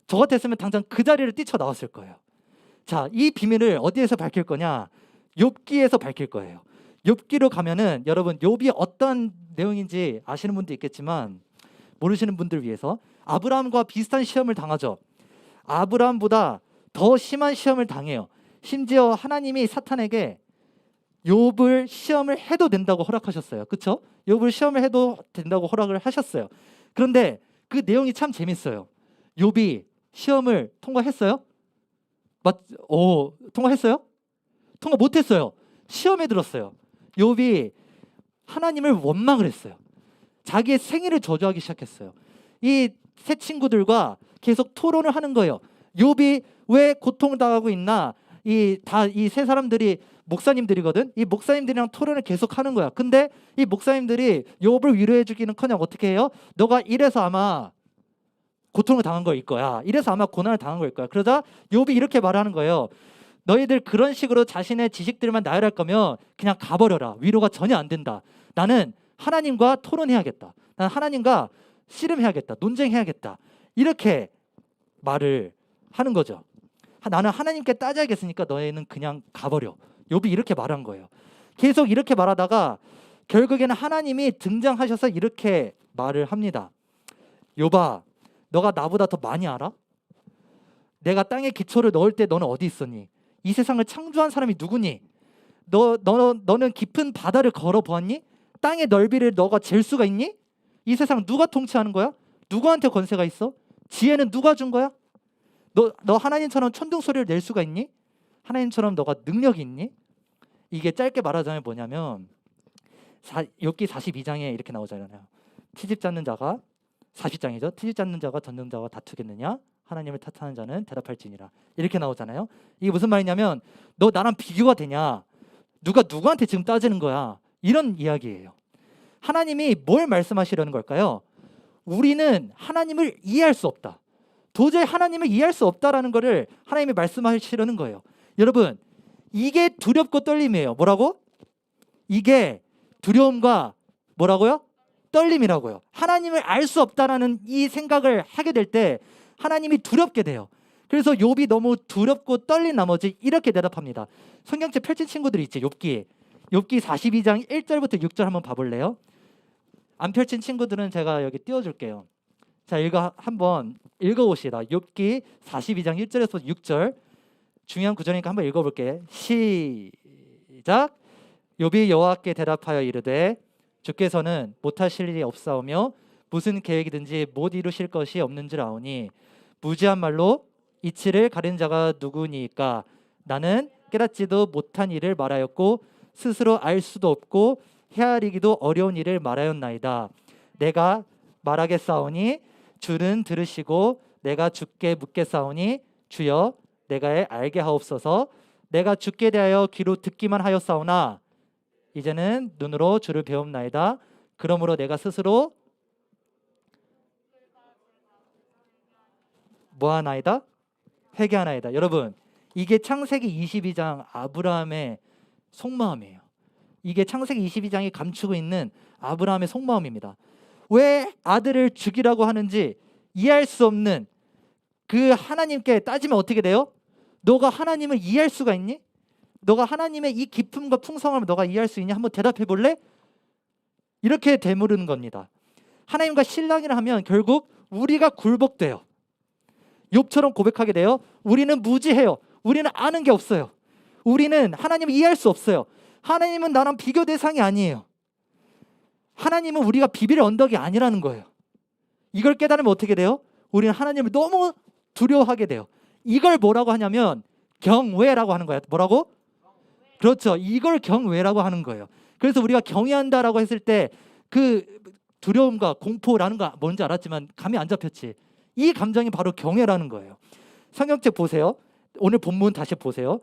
저 같았으면 당장 그 자리를 뛰쳐나왔을 거예요. 자, 이 비밀을 어디에서 밝힐 거냐? 욥기에서 밝힐 거예요. 욥기로 가면은 여러분 욥이 어떤 내용인지 아시는 분도 있겠지만 모르시는 분들 위해서 아브라함과 비슷한 시험을 당하죠. 아브라함보다 더 심한 시험을 당해요. 심지어 하나님이 사탄에게 욥을 시험을 해도 된다고 허락하셨어요. 그렇죠? 욥을 시험을 해도 된다고 허락을 하셨어요. 그런데 그 내용이 참 재밌어요. 욥이 시험을 통과했어요? 통과했어요? 통과 못했어요. 시험에 들었어요. 욥이 하나님을 원망을 했어요. 자기의 생일을 저주하기 시작했어요. 이 세 친구들과 계속 토론을 하는 거예요. 욥이 왜 고통을 당하고 있나? 이 세 사람들이 목사님들이거든. 이 목사님들이랑 토론을 계속 하는 거야. 근데 이 목사님들이 욥을 위로해 주기는커녕 어떻게 해요? 너가 이래서 아마 고통을 당한 거일 거야. 이래서 아마 고난을 당한 거일 거야. 그러자 욥이 이렇게 말하는 거예요. 너희들 그런 식으로 자신의 지식들만 나열할 거면 그냥 가버려라. 위로가 전혀 안 된다. 나는 하나님과 토론해야겠다. 나는 하나님과 씨름해야겠다. 논쟁해야겠다. 이렇게 말을 하는 거죠. 나는 하나님께 따져야겠으니까 너희는 그냥 가버려. 욥이 이렇게 말한 거예요. 계속 이렇게 말하다가 결국에는 하나님이 등장하셔서 이렇게 말을 합니다. 욥아, 너가 나보다 더 많이 알아? 내가 땅에 기초를 넣을 때 너는 어디 있었니? 이 세상을 창조한 사람이 누구니? 너는 깊은 바다를 걸어 보았니? 땅의 넓이를 너가 잴 수가 있니? 이 세상 누가 통치하는 거야? 누구한테 권세가 있어? 지혜는 누가 준 거야? 너 하나님처럼 천둥 소리를 낼 수가 있니? 하나님처럼 너가 능력이 있니? 이게 짧게 말하자면 뭐냐면 욥기 42장에 이렇게 나오잖아요. 트집 잡는 자가 40장이죠. 트집 잡는 자가 던는 자와 다투겠느냐? 하나님을 탓하는 자는 대답할지니라. 이렇게 나오잖아요. 이게 무슨 말이냐면 너 나랑 비교가 되냐? 누가 누구한테 지금 따지는 거야? 이런 이야기예요. 하나님이 뭘 말씀하시려는 걸까요? 우리는 하나님을 이해할 수 없다. 도저히 하나님을 이해할 수 없다라는 것을 하나님이 말씀하시려는 거예요. 여러분, 이게 두렵고 떨림이에요. 뭐라고? 이게 두려움과 뭐라고요? 떨림이라고요. 하나님을 알 수 없다라는 이 생각을 하게 될 때 하나님이 두렵게 돼요. 그래서 욥이 너무 두렵고 떨린 나머지 이렇게 대답합니다. 성경책 펼친 친구들이 있지. 욥기 42장 1절부터 6절 한번 봐볼래요? 안 펼친 친구들은 제가 여기 띄워줄게요. 자, 한번 읽어봅시다. 욥기 42장 1절에서 6절 중요한 구절이니까 한번 읽어볼게. 시작. 욥이 여호와께 대답하여 이르되 주께서는 못하실 일이 없사오며 무슨 계획이든지 못 이루실 것이 없는 줄 아오니 무지한 말로 이치를 가린 자가 누구니까? 나는 깨닫지도 못한 일을 말하였고 스스로 알 수도 없고 헤아리기도 어려운 일을 말하였나이다. 내가 말하겠사오니 주는 들으시고 내가 주께 묻겠사오니 주여 내가 알게 하옵소서. 내가 주께 대하여 귀로 듣기만 하였사오나 이제는 눈으로 주를 배움나이다. 그러므로 내가 스스로 뭐하나이다? 회개하나이다. 여러분, 이게 창세기 22장 아브라함의 속마음이에요. 이게 창세기 22장이 감추고 있는 아브라함의 속마음입니다. 왜 아들을 죽이라고 하는지 이해할 수 없는 그 하나님께 따지면 어떻게 돼요? 너가 하나님을 이해할 수가 있니? 너가 하나님의 이 기쁨과 풍성함을 너가 이해할 수 있니? 한번 대답해 볼래? 이렇게 되물은 겁니다. 하나님과 신랑이라 하면 결국 우리가 굴복돼요. 욥처럼 고백하게 돼요. 우리는 무지해요. 우리는 아는 게 없어요. 우리는 하나님을 이해할 수 없어요. 하나님은 나랑 비교 대상이 아니에요. 하나님은 우리가 비빌 언덕이 아니라는 거예요. 이걸 깨달으면 어떻게 돼요? 우리는 하나님을 너무 두려워하게 돼요. 이걸 뭐라고 하냐면 경외라고 하는 거예요. 뭐라고? 그렇죠. 이걸 경외라고 하는 거예요. 그래서 우리가 경외한다라고 했을 때 그 두려움과 공포라는 거 뭔지 알았지만 감이 안 잡혔지. 이 감정이 바로 경외라는 거예요. 성경책 보세요. 오늘 본문 다시 보세요.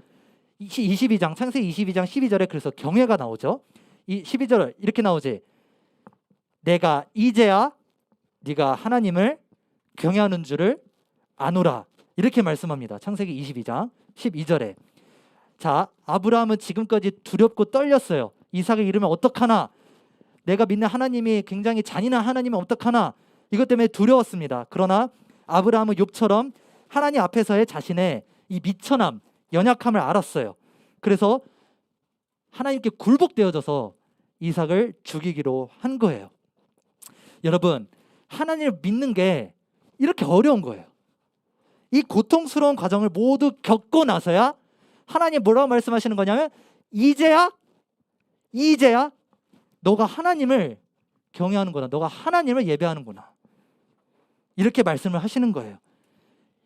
22장 창세기 22장 12절에 그래서 경외가 나오죠. 이 12절 이렇게 나오지. 내가 이제야 네가 하나님을 경외하는 줄을 아노라. 이렇게 말씀합니다. 창세기 22장 12절에. 자, 아브라함은 지금까지 두렵고 떨렸어요. 이삭을 잃으면 어떡하나? 내가 믿는 하나님이 굉장히 잔인한 하나님은 어떡하나? 이것 때문에 두려웠습니다. 그러나 아브라함은 욥처럼 하나님 앞에서의 자신의 이 미천함, 연약함을 알았어요. 그래서 하나님께 굴복되어져서 이삭을 죽이기로 한 거예요. 여러분, 하나님을 믿는 게 이렇게 어려운 거예요. 이 고통스러운 과정을 모두 겪고 나서야 하나님 뭐라고 말씀하시는 거냐면 이제야 너가 하나님을 경외하는구나. 너가 하나님을 예배하는구나. 이렇게 말씀을 하시는 거예요.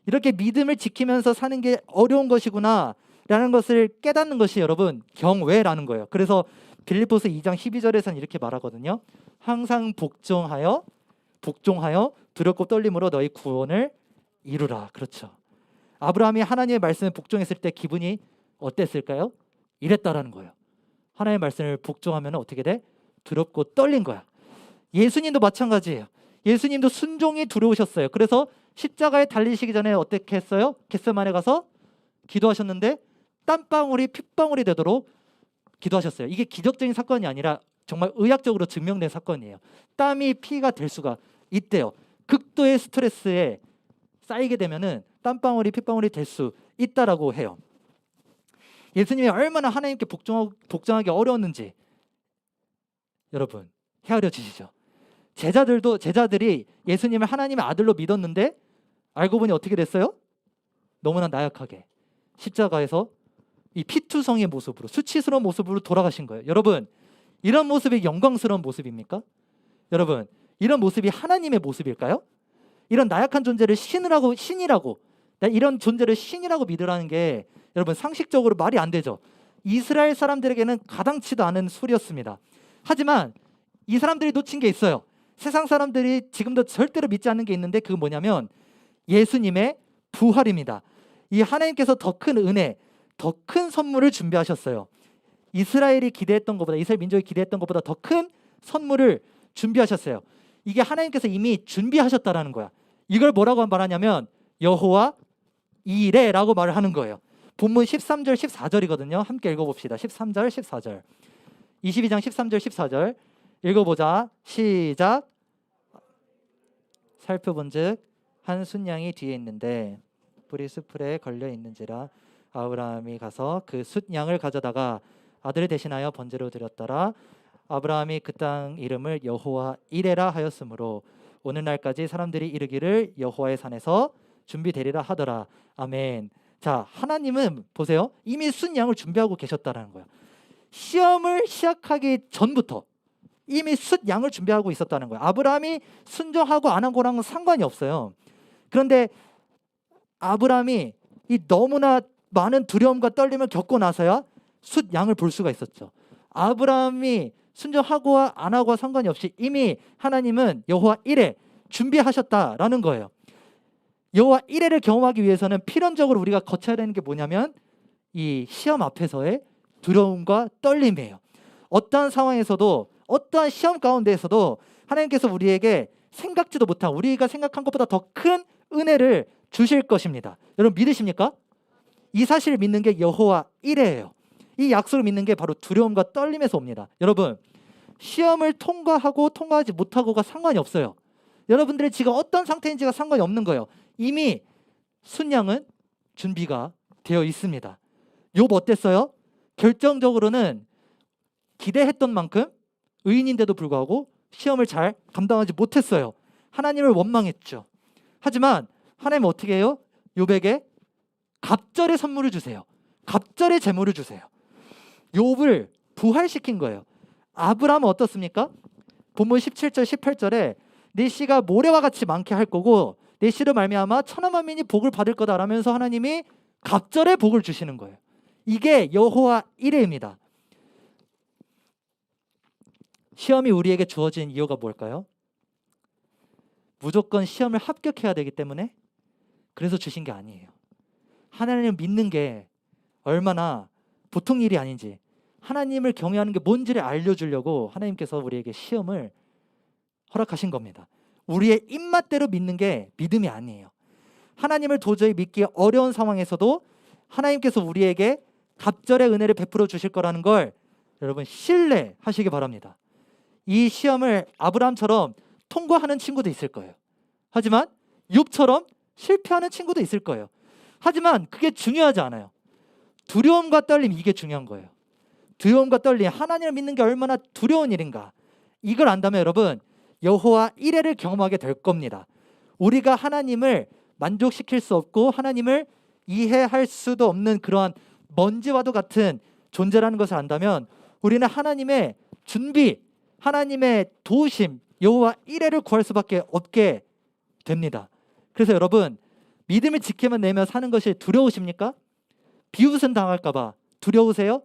이렇게 믿음을 지키면서 사는 게 어려운 것이구나 라는 것을 깨닫는 것이 여러분 경외라는 거예요. 그래서 빌립보서 2장 12절에서는 이렇게 말하거든요. 항상 복종하여 두렵고 떨림으로 너희 구원을 이루라. 그렇죠. 아브라함이 하나님의 말씀에 복종했을 때 기분이 어땠을까요? 이랬다라는 거예요. 하나님의 말씀을 복종하면 어떻게 돼? 두렵고 떨린 거야. 예수님도 마찬가지예요. 예수님도 순종이 두려우셨어요. 그래서 십자가에 달리시기 전에 어떻게 했어요? 겟세마네 가서 기도하셨는데 땀방울이 핏방울이 되도록 기도하셨어요. 이게 기적적인 사건이 아니라 정말 의학적으로 증명된 사건이에요. 땀이 피가 될 수가 있대요. 극도의 스트레스에 쌓이게 되면은 땀방울이 핏방울이 될 수 있다라고 해요. 예수님이 얼마나 하나님께 복종하기 어려웠는지 여러분 헤아려 주시죠. 제자들이 예수님을 하나님의 아들로 믿었는데 알고 보니 어떻게 됐어요? 너무나 나약하게 십자가에서 이 피투성이의 모습으로, 수치스러운 모습으로 돌아가신 거예요. 여러분, 이런 모습이 영광스러운 모습입니까? 여러분, 이런 모습이 하나님의 모습일까요? 이런 나약한 존재를 신이라고, 이런 존재를 신이라고 믿으라는 게 여러분 상식적으로 말이 안 되죠. 이스라엘 사람들에게는 가당치도 않은 소리였습니다. 하지만 이 사람들이 놓친 게 있어요. 세상 사람들이 지금도 절대로 믿지 않는 게 있는데, 그건 뭐냐면 예수님의 부활입니다. 이 하나님께서 더 큰 은혜, 더 큰 선물을 준비하셨어요. 이스라엘 민족이 기대했던 것보다 더 큰 선물을 준비하셨어요. 이게 하나님께서 이미 준비하셨다라는 거야. 이걸 뭐라고 말하냐면 여호와 이레라고 말을 하는 거예요. 본문 13절 14절이거든요. 함께 읽어봅시다. 13절 14절 22장 13절 14절 읽어보자. 시작. 살펴본즉 한 순양이 뒤에 있는데 뿔이 수풀에 걸려 있는지라 아브라함이 가서 그 숫양을 가져다가 아들을 대신하여 번제로 드렸더라. 아브라함이 그 땅 이름을 여호와 이레라 하였으므로 오늘날까지 사람들이 이르기를 여호와의 산에서 준비되리라 하더라. 아멘. 자, 하나님은 보세요. 이미 숫양을 준비하고 계셨다라는 거야. 시험을 시작하기 전부터 이미 숫양을 준비하고 있었다는 거야. 아브라함이 순종하고 안 한 거랑은 상관이 없어요. 그런데 아브라함이 이 너무나 많은 두려움과 떨림을 겪고 나서야 숫양을 볼 수가 있었죠. 아브라함이 순종하고 안 하고와 상관이 없이 이미 하나님은 여호와 이레 준비하셨다라는 거예요. 여호와 이레를 경험하기 위해서는 필연적으로 우리가 거쳐야 되는 게 뭐냐면 이 시험 앞에서의 두려움과 떨림이에요. 어떠한 상황에서도, 어떠한 시험 가운데에서도 하나님께서 우리에게 생각지도 못한, 우리가 생각한 것보다 더 큰 은혜를 주실 것입니다. 여러분 믿으십니까? 이 사실을 믿는 게 여호와 이레예요. 이 약속을 믿는 게 바로 두려움과 떨림에서 옵니다. 여러분, 시험을 통과하고 통과하지 못하고가 상관이 없어요. 여러분들이 지금 어떤 상태인지가 상관이 없는 거예요. 이미 순양은 준비가 되어 있습니다. 욥 어땠어요? 결정적으로는 기대했던 만큼 의인인데도 불구하고 시험을 잘 감당하지 못했어요. 하나님을 원망했죠. 하지만 하나님은 어떻게 해요? 욥에게 갑절의 선물을 주세요. 갑절의 재물을 주세요. 욥을 부활시킨 거예요. 아브라함은 어떻습니까? 본문 17절 18절에 내 씨가 모래와 같이 많게 할 거고 내 씨로 말미암아 천하 만민이 복을 받을 거다라면서 하나님이 갑절의 복을 주시는 거예요. 이게 여호와 이레입니다. 시험이 우리에게 주어진 이유가 뭘까요? 무조건 시험을 합격해야 되기 때문에 그래서 주신 게 아니에요. 하나님을 믿는 게 얼마나 보통 일이 아닌지, 하나님을 경외하는 게 뭔지를 알려주려고 하나님께서 우리에게 시험을 허락하신 겁니다. 우리의 입맛대로 믿는 게 믿음이 아니에요. 하나님을 도저히 믿기 어려운 상황에서도 하나님께서 우리에게 갑절의 은혜를 베풀어 주실 거라는 걸 여러분 신뢰하시기 바랍니다. 이 시험을 아브라함처럼 통과하는 친구도 있을 거예요. 하지만 욥처럼 실패하는 친구도 있을 거예요. 하지만 그게 중요하지 않아요. 두려움과 떨림, 이게 중요한 거예요. 두려움과 떨림, 하나님을 믿는 게 얼마나 두려운 일인가, 이걸 안다면 여러분 여호와 이레를 경험하게 될 겁니다. 우리가 하나님을 만족시킬 수 없고 하나님을 이해할 수도 없는 그러한 먼지와도 같은 존재라는 것을 안다면 우리는 하나님의 준비, 하나님의 도우심, 여호와 이레를 구할 수밖에 없게 됩니다. 그래서 여러분, 믿음을 지켜만 내며 사는 것이 두려우십니까? 비웃음 당할까 봐 두려우세요?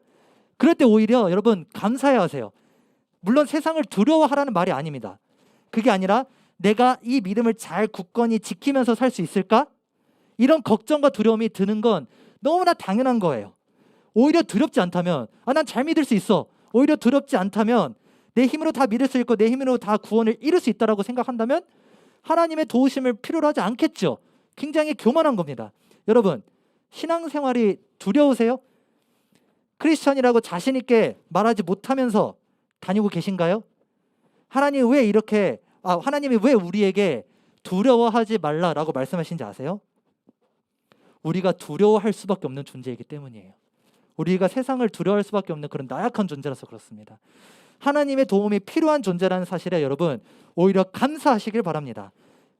그럴 때 오히려 여러분 감사해야 하세요. 물론 세상을 두려워하라는 말이 아닙니다. 그게 아니라 내가 이 믿음을 잘 굳건히 지키면서 살 수 있을까? 이런 걱정과 두려움이 드는 건 너무나 당연한 거예요. 오히려 두렵지 않다면 난 잘 믿을 수 있어, 오히려 두렵지 않다면 내 힘으로 다 믿을 수 있고 내 힘으로 다 구원을 이룰 수 있다라고 생각한다면 하나님의 도우심을 필요로 하지 않겠죠. 굉장히 교만한 겁니다. 여러분, 신앙생활이 두려우세요? 크리스천이라고 자신 있게 말하지 못하면서 다니고 계신가요? 하나님이 왜 우리에게 두려워하지 말라라고 말씀하신지 아세요? 우리가 두려워할 수밖에 없는 존재이기 때문이에요. 우리가 세상을 두려워할 수밖에 없는 그런 나약한 존재라서 그렇습니다. 하나님의 도움이 필요한 존재라는 사실에 여러분 오히려 감사하시길 바랍니다.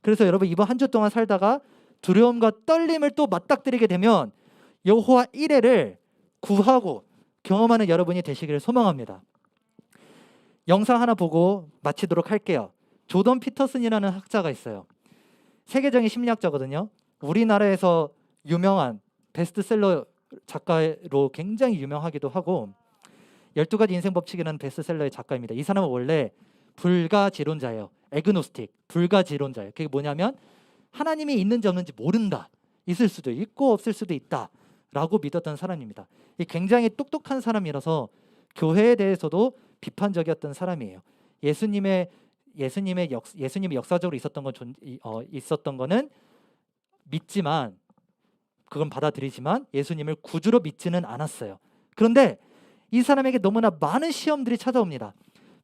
그래서 여러분 이번 한 주 동안 살다가 두려움과 떨림을 또 맞닥뜨리게 되면 여호와 이레를 구하고 경험하는 여러분이 되시기를 소망합니다. 영상 하나 보고 마치도록 할게요. 조던 피터슨이라는 학자가 있어요. 세계적인 심리학자거든요. 우리나라에서 유명한 베스트셀러 작가로 굉장히 유명하기도 하고 12가지 인생 법칙이라는 베스트셀러의 작가입니다. 이 사람은 원래 불가지론자예요. 애그노스틱, 불가지론자예요. 그게 뭐냐면 하나님이 있는지 없는지 모른다. 있을 수도 있고 없을 수도 있다. 라고 믿었던 사람입니다. 굉장히 똑똑한 사람이라서 교회에 대해서도 비판적이었던 사람이에요. 예수님이 역사적으로 있었던 거는 믿지만 그건 받아들이지만 예수님을 구주로 믿지는 않았어요. 그런데 이 사람에게 너무나 많은 시험들이 찾아옵니다.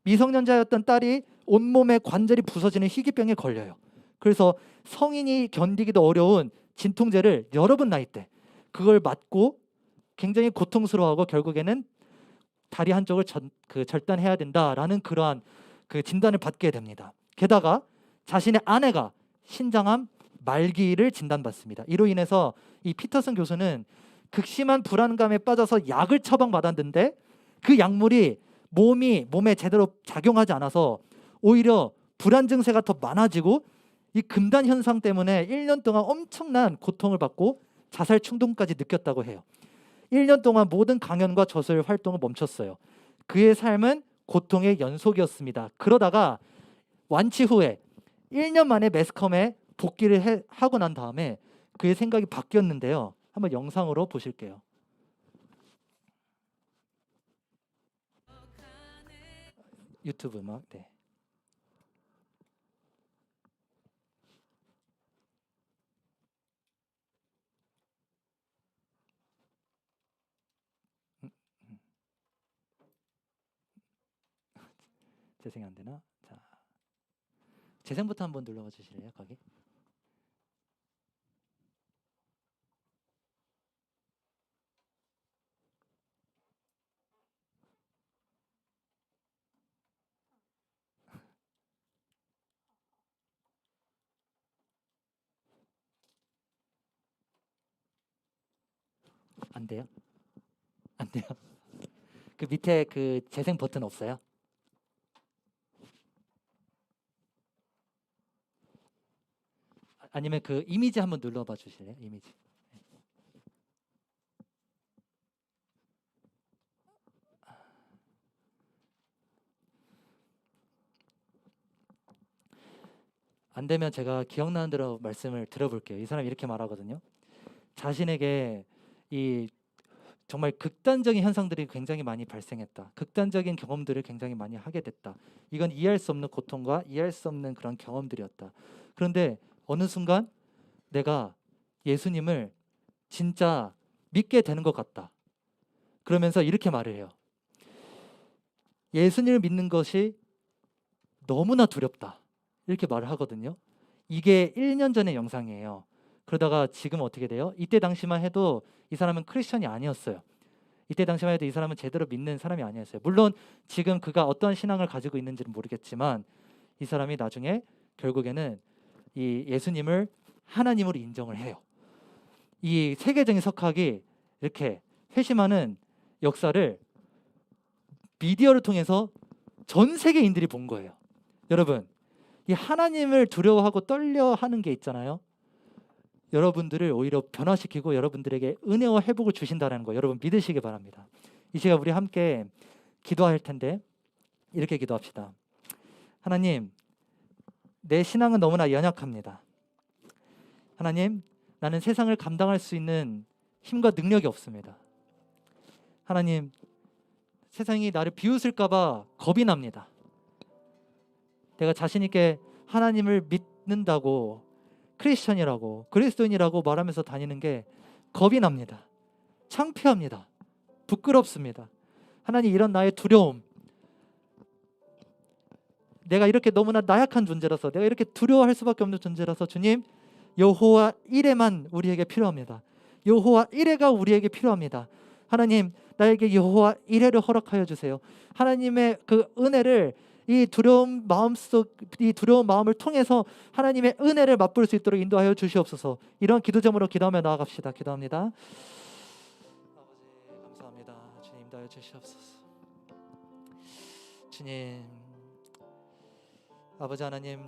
미성년자였던 딸이 온몸에 관절이 부서지는 희귀병에 걸려요. 그래서 성인이 견디기도 어려운 진통제를 여러 번 나이 때 그걸 맞고 굉장히 고통스러워하고 결국에는 다리 한쪽을 절단해야 된다라는 그러한 그 진단을 받게 됩니다. 게다가 자신의 아내가 신장암 말기를 진단받습니다. 이로 인해서 이 피터슨 교수는 극심한 불안감에 빠져서 약을 처방받았는데 그 약물이 몸에 제대로 작용하지 않아서 오히려 불안 증세가 더 많아지고 이 금단 현상 때문에 1년 동안 엄청난 고통을 받고 자살 충동까지 느꼈다고 해요. 1년 동안 모든 강연과 저술 활동을 멈췄어요. 그의 삶은 고통의 연속이었습니다. 그러다가 완치 후에 1년 만에 매스컴에 복귀를 하고 난 다음에 그의 생각이 바뀌었는데요. 한번 영상으로 보실게요. 유튜브 음악. 네. 재생이 안 되나? 자, 재생부터 한번 눌러봐 주실래요? 거기. 안 돼요? 안 돼요? 그 밑에 그 재생 버튼 없어요? 아니면 그 이미지 한번 눌러봐 주실래요? 이미지. 안 되면 제가 기억나는 대로 말씀을 들어볼게요. 이 사람이 이렇게 말하거든요. 자신에게 이 정말 극단적인 현상들이 굉장히 많이 발생했다. 극단적인 경험들을 굉장히 많이 하게 됐다. 이건 이해할 수 없는 고통과 이해할 수 없는 그런 경험들이었다. 그런데 어느 순간 내가 예수님을 진짜 믿게 되는 것 같다. 그러면서 이렇게 말을 해요. 예수님을 믿는 것이 너무나 두렵다. 이렇게 말을 하거든요. 이게 1년 전의 영상이에요. 그러다가 지금 어떻게 돼요? 이때 당시만 해도 이 사람은 크리스천이 아니었어요. 이때 당시만 해도 이 사람은 제대로 믿는 사람이 아니었어요. 물론 지금 그가 어떤 신앙을 가지고 있는지는 모르겠지만 이 사람이 나중에 결국에는 이 예수님을 하나님으로 인정을 해요. 이 세계적인 석학이 이렇게 회심하는 역사를 미디어를 통해서 전 세계인들이 본 거예요. 여러분, 이 하나님을 두려워하고 떨려하는 게 있잖아요. 여러분들을 오히려 변화시키고 여러분들에게 은혜와 회복을 주신다는 거 여러분 믿으시기 바랍니다. 이 시간 우리 함께 기도할 텐데 이렇게 기도합시다. 하나님, 내 신앙은 너무나 연약합니다. 하나님, 나는 세상을 감당할 수 있는 힘과 능력이 없습니다. 하나님, 세상이 나를 비웃을까 봐 겁이 납니다. 내가 자신 있게 하나님을 믿는다고 크리스천이라고 그리스도인이라고 말하면서 다니는 게 겁이 납니다. 창피합니다. 부끄럽습니다. 하나님, 이런 나의 두려움, 내가 이렇게 너무나 나약한 존재라서, 내가 이렇게 두려워할 수밖에 없는 존재라서 주님, 여호와 이레만 우리에게 필요합니다. 여호와 이레가 우리에게 필요합니다. 하나님, 나에게 여호와 이레를 허락하여 주세요. 하나님의 그 은혜를 이 두려운 마음을 통해서 하나님의 은혜를 맛볼 수 있도록 인도하여 주시옵소서. 이런 기도 제목으로 기도하며 나아갑시다. 기도합니다. 아버지, 감사합니다. 역사하여 주시옵소서. 주님, 아버지 하나님,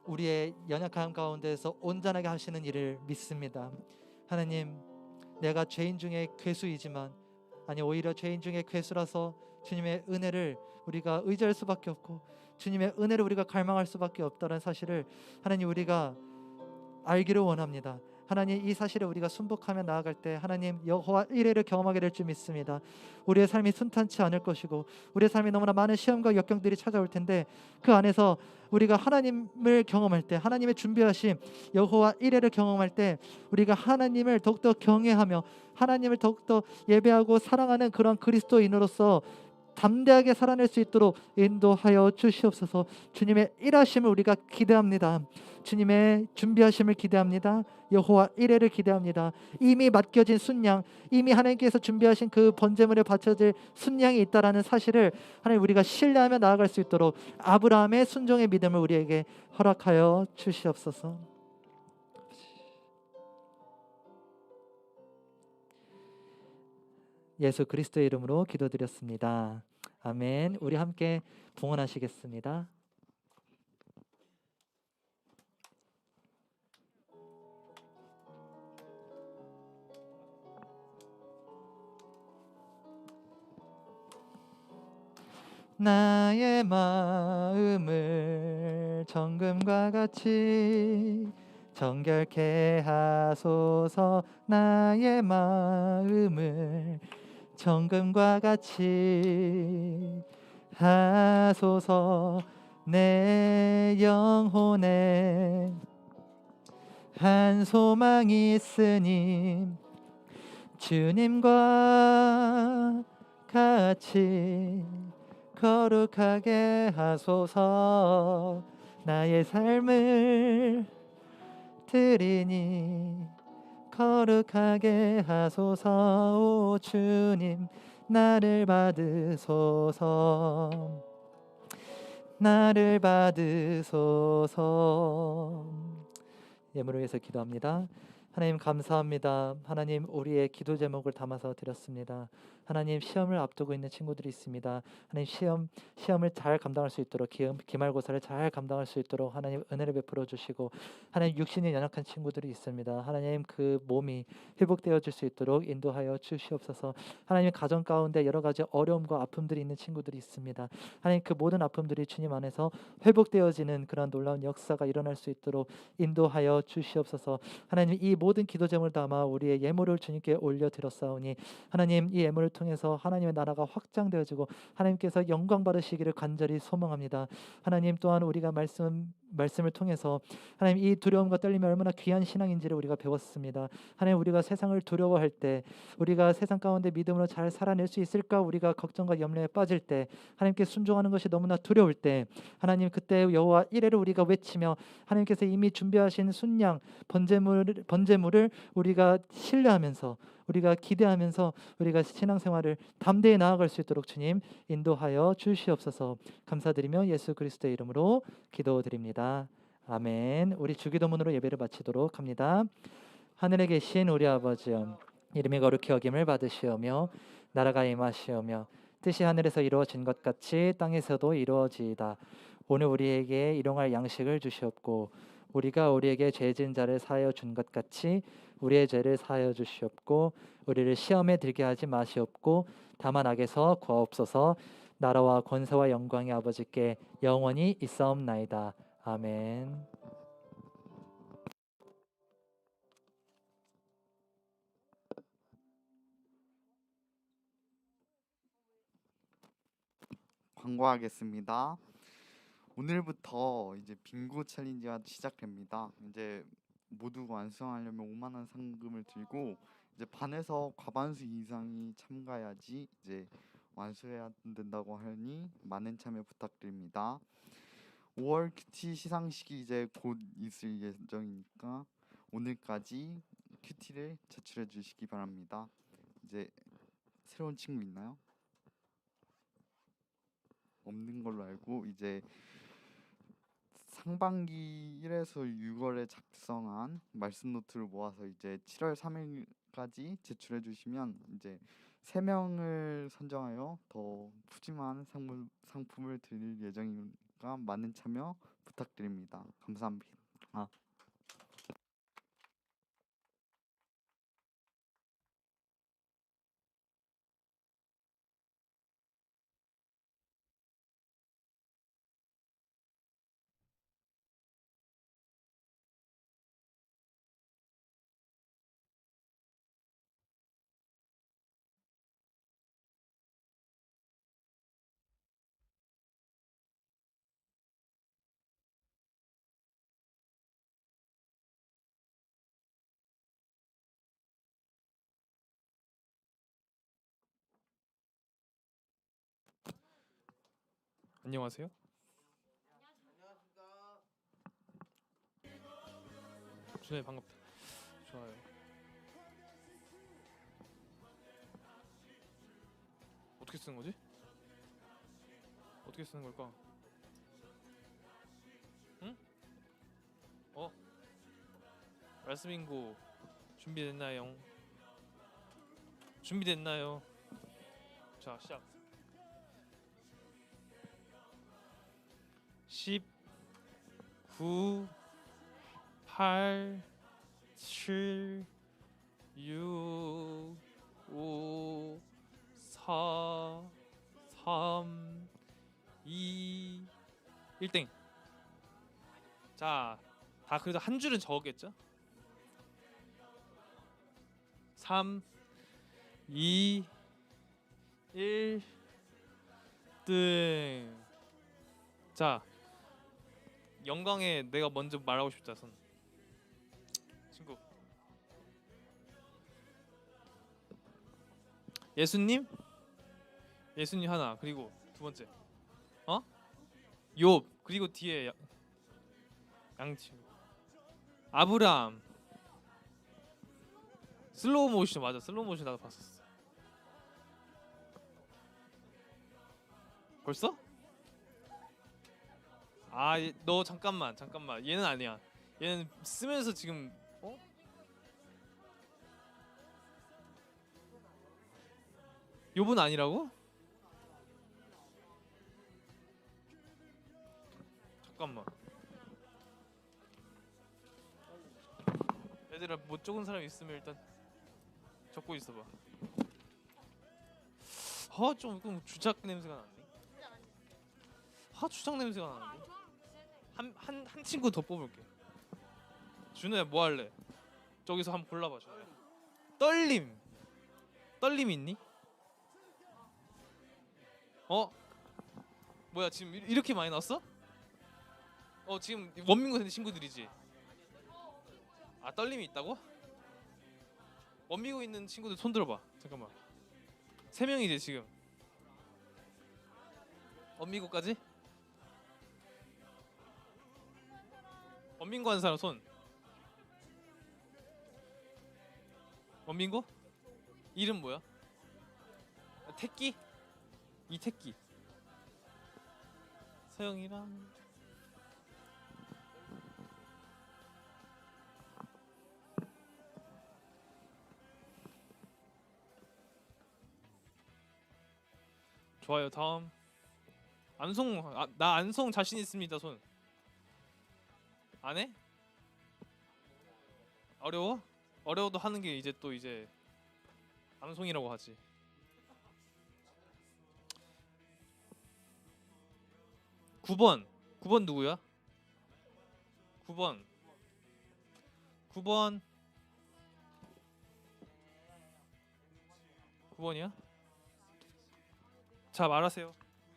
우리의 연약함 가운데서 온전하게 하시는 일을 믿습니다. 하나님, 내가 죄인 중에 괴수이지만, 아니 오히려 죄인 중에 괴수라서 주님의 은혜를 우리가 의지할 수밖에 없고 주님의 은혜를 우리가 갈망할 수밖에 없다는 사실을 하나님 우리가 알기를 원합니다. 하나님, 이 사실에 우리가 순복하며 나아갈 때 하나님 여호와 이레를 경험하게 될 줄 믿습니다. 우리의 삶이 순탄치 않을 것이고 우리의 삶이 너무나 많은 시험과 역경들이 찾아올 텐데 그 안에서 우리가 하나님을 경험할 때, 하나님의 준비하신 여호와 이레를 경험할 때 우리가 하나님을 더욱더 경외하며 하나님을 더욱더 예배하고 사랑하는 그런 그리스도인으로서 담대하게 살아낼 수 있도록 인도하여 주시옵소서. 주님의 일하심을 우리가 기대합니다. 주님의 준비하심을 기대합니다. 여호와 이레를 기대합니다. 이미 맡겨진 순양, 이미 하나님께서 준비하신 그 번제물에 바쳐질 순양이 있다라는 사실을 하나님 우리가 신뢰하며 나아갈 수 있도록 아브라함의 순종의 믿음을 우리에게 허락하여 주시옵소서. 예수 그리스도의 이름으로 기도드렸습니다. 아멘. 우리 함께 봉헌하시겠습니다. 나의 마음을 정금과 같이 정결케 하소서. 나의 마음을 정금과 같이 하소서. 내 영혼에 한 소망이 있으니 주님과 같이 거룩하게 하소서. 나의 삶을 드리니 거룩하게 하소서. 오 주님, 나를 받으소서. 나를 받으소서. 예물을 위해서 기도합니다. 하나님 감사합니다. 하나님, 우리의 기도 제목을 담아서 드렸습니다. 하나님, 시험을 앞두고 있는 친구들이 있습니다. 하나님, 시험을 잘 감당할 수 있도록 기말고사를 잘 감당할 수 있도록 하나님 은혜를 베풀어 주시고, 하나님 육신이 연약한 친구들이 있습니다. 하나님, 그 몸이 회복되어질 수 있도록 인도하여 주시옵소서. 하나님, 가정 가운데 여러 가지 어려움과 아픔들이 있는 친구들이 있습니다. 하나님, 그 모든 아픔들이 주님 안에서 회복되어지는 그런 놀라운 역사가 일어날 수 있도록 인도하여 주시옵소서. 하나님, 이 모든 기도 제목을 담아 우리의 예물을 주님께 올려드렸사오니 하나님, 이 예물을 통해서 하나님의 나라가 확장되어지고 하나님께서 영광 받으시기를 간절히 소망합니다. 하나님, 또한 우리가 말씀을 통해서 하나님, 이 두려움과 떨림이 얼마나 귀한 신앙인지를 우리가 배웠습니다. 하나님, 우리가 세상을 두려워할 때, 우리가 세상 가운데 믿음으로 잘 살아낼 수 있을까 우리가 걱정과 염려에 빠질 때, 하나님께 순종하는 것이 너무나 두려울 때, 하나님 그때 여호와 이레를 우리가 외치며 하나님께서 이미 준비하신 순양 번제물을 우리가 신뢰하면서, 우리가 기대하면서 우리가 신앙생활을 담대히 나아갈 수 있도록 주님 인도하여 주시옵소서. 감사드리며 예수 그리스도의 이름으로 기도드립니다. 아멘. 우리 주기도문으로 예배를 마치도록 합니다. 하늘에 계신 우리 아버지여, 이름이 거룩히 여김을 받으시오며 나라가 임하시오며 뜻이 하늘에서 이루어진 것 같이 땅에서도 이루어지이다. 오늘 우리에게 일용할 양식을 주시옵고 우리가 우리에게 죄 지은 자를 사하여 준 것 같이 우리의 죄를 사하여 주시옵고 우리를 시험에 들게 하지 마시옵고 다만 악에서 구하옵소서. 나라와 권세와 영광이 아버지께 영원히 있사옵나이다. 아멘. 광고하겠습니다. 오늘부터 이제 빙고 챌린지가 시작됩니다. 이제 모두 완수하려면 5만 원 상금을 들고 이제 반에서 과반수 이상이 참가해야지 이제 완수해야 된다고 하니 많은 참여 부탁드립니다. 5월 큐티 시상식이 이제 곧 있을 예정이니까 오늘까지 큐티를 제출해 주시기 바랍니다. 이제 새로운 친구 있나요? 없는 걸로 알고 이제 상반기 1에서 6월에 작성한 말씀 노트를 모아서 이제 7월 3일까지 제출해 주시면 이제 3명을 선정하여 더 푸짐한 상품을 드릴 예정이니까 많은 참여 부탁드립니다. 감사합니다. 안녕하세요. 준혜 반갑다. 좋아요. 어떻게 쓰는 거지? 어떻게 쓰는 걸까? 응? 말씀인고 준비됐나요? 준비됐나요? 자 시작. 10, 9, 8, 7, 6, 5, 4, 3, 2, 1땡. 자, 다 그래도 한 줄은 적었겠죠? 3, 2, 1, 땡. 자, 영광에 내가 먼저 말하고 싶다 손. 친구. 예수님? 예수님 하나. 그리고 두 번째. 욥. 그리고 뒤에 양친구. 아브람. 슬로우 모션 맞아. 슬로우 모션 나도 봤었어. 벌써? 너 잠깐만. 얘는 아니야. 얘는 쓰면서 지금 욥은 아니라고? 잠깐만. 얘들아 뭐 적은 사람 있으면 일단 적고 있어봐. 조금 주작 냄새가 나는데. 주작 냄새가 나는데. 한 친구 더 뽑을게. 준호야 뭐 할래? 저기서 한번 골라봐 준호야. 떨림 있니? 뭐야 지금 이렇게 많이 나왔어? 지금 원민고 된 친구들이지? 떨림이 있다고? 원민고 있는 친구들 손 들어봐. 잠깐만. 3명이지 지금. 원민고까지? 원민고 하는 사람 손. 원민고? 이름 뭐야? 태끼? 이태끼. 서영이랑 좋아요. 다음 나 안송 자신 있습니다. 손. 안 해? 어려워? 어려워도 하는 게 이제 또 이제 방송이라고 하지. 9번 누구야? 9번 9번이야? 자 말하세요.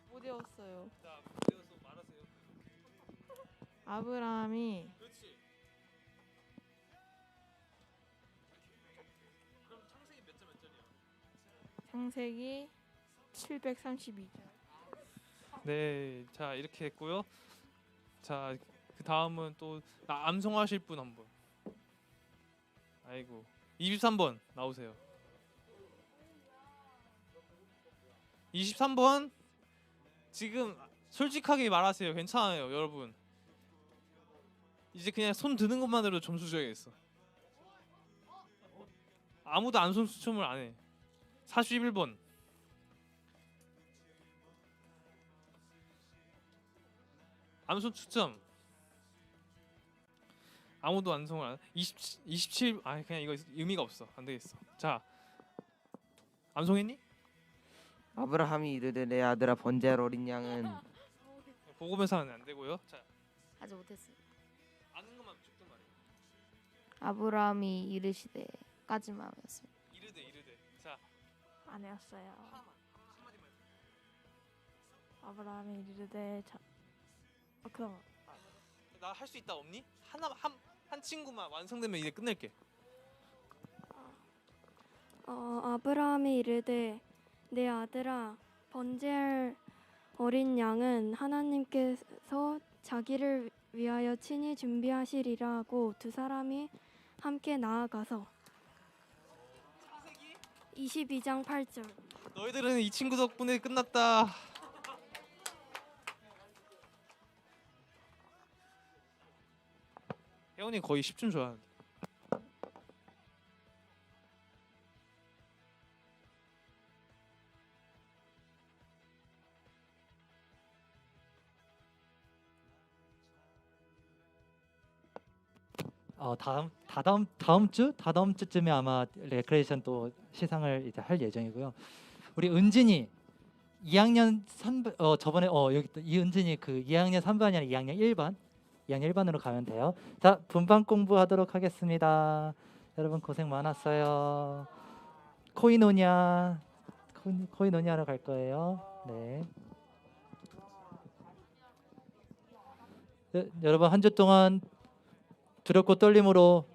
못 외웠어요. 자 그래서 말하세요. 아브라함이 그렇지. 그럼 창세기 몇 절이야? 창세기 732절. 네, 자 이렇게 했고요. 자, 그 다음은 또 암송하실 분 한 분. 아이고, 23번 나오세요. 23번 지금 솔직하게 말하세요. 괜찮아요, 여러분. 이제 그냥 손 드는 것만으로 점수 줘야겠어. 아무도 안손 수춤을 안 해. 41번. 암손 추첨. 아무도 완성을 안. 27. 아 그냥 이거 의미가 없어. 안 되겠어. 자, 암송했니? 아브라함이 이르되 내 아들아 번제할 어린 양은 보고면서 하면 안 되고요. 자, 아직 못했어요. 아는 것만 조금 말해. 아브라함이 이르시되 까지마였습니다. 이르되. 자, 아니었어요. 한마디만. 아브라함이 이르되 그럼 나 할 수 있다 없니? 한 친구만 완성되면 이제 끝낼게. 아브라함이 이르되 내 아들아 번제할 어린 양은 하나님께서 자기를 위하여 친히 준비하시리라 하고 두 사람이 함께 나아가서 22장 8절. 너희들은 이 친구 덕분에 끝났다. 혜원이 거의 10점 좋아하는데. 다다음 주쯤에 아마 레크레이션 또 시상을 이제 할 예정이고요. 우리 은진이 2학년 3반 저번에 여기 있다. 이은진이 그 2학년 3반이 아니라 2학년 1반. 2학년 1반으로 가면 돼요. 자, 분반 공부하도록 하겠습니다. 여러분 고생 많았어요. 코이노니아 코이노니아로 갈 거예요. 네. 여러분 한 주 동안 두렵고 떨림으로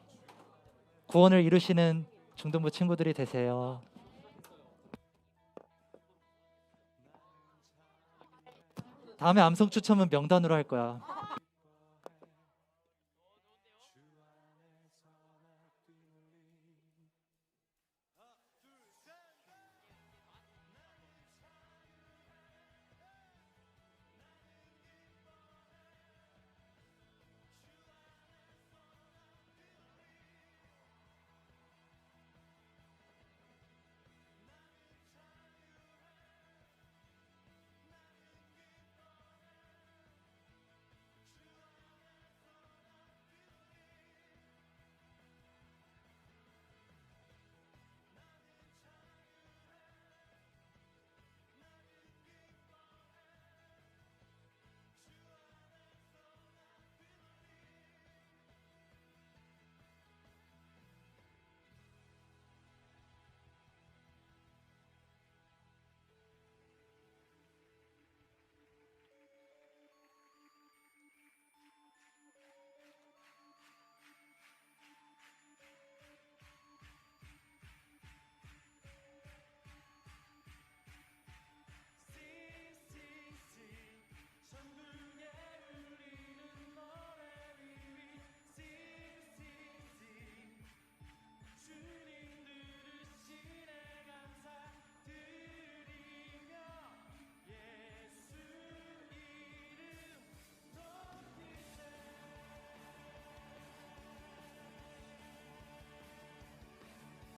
구원을 이루시는 중등부 친구들이 되세요. 다음에 암송 추첨은 명단으로 할 거야.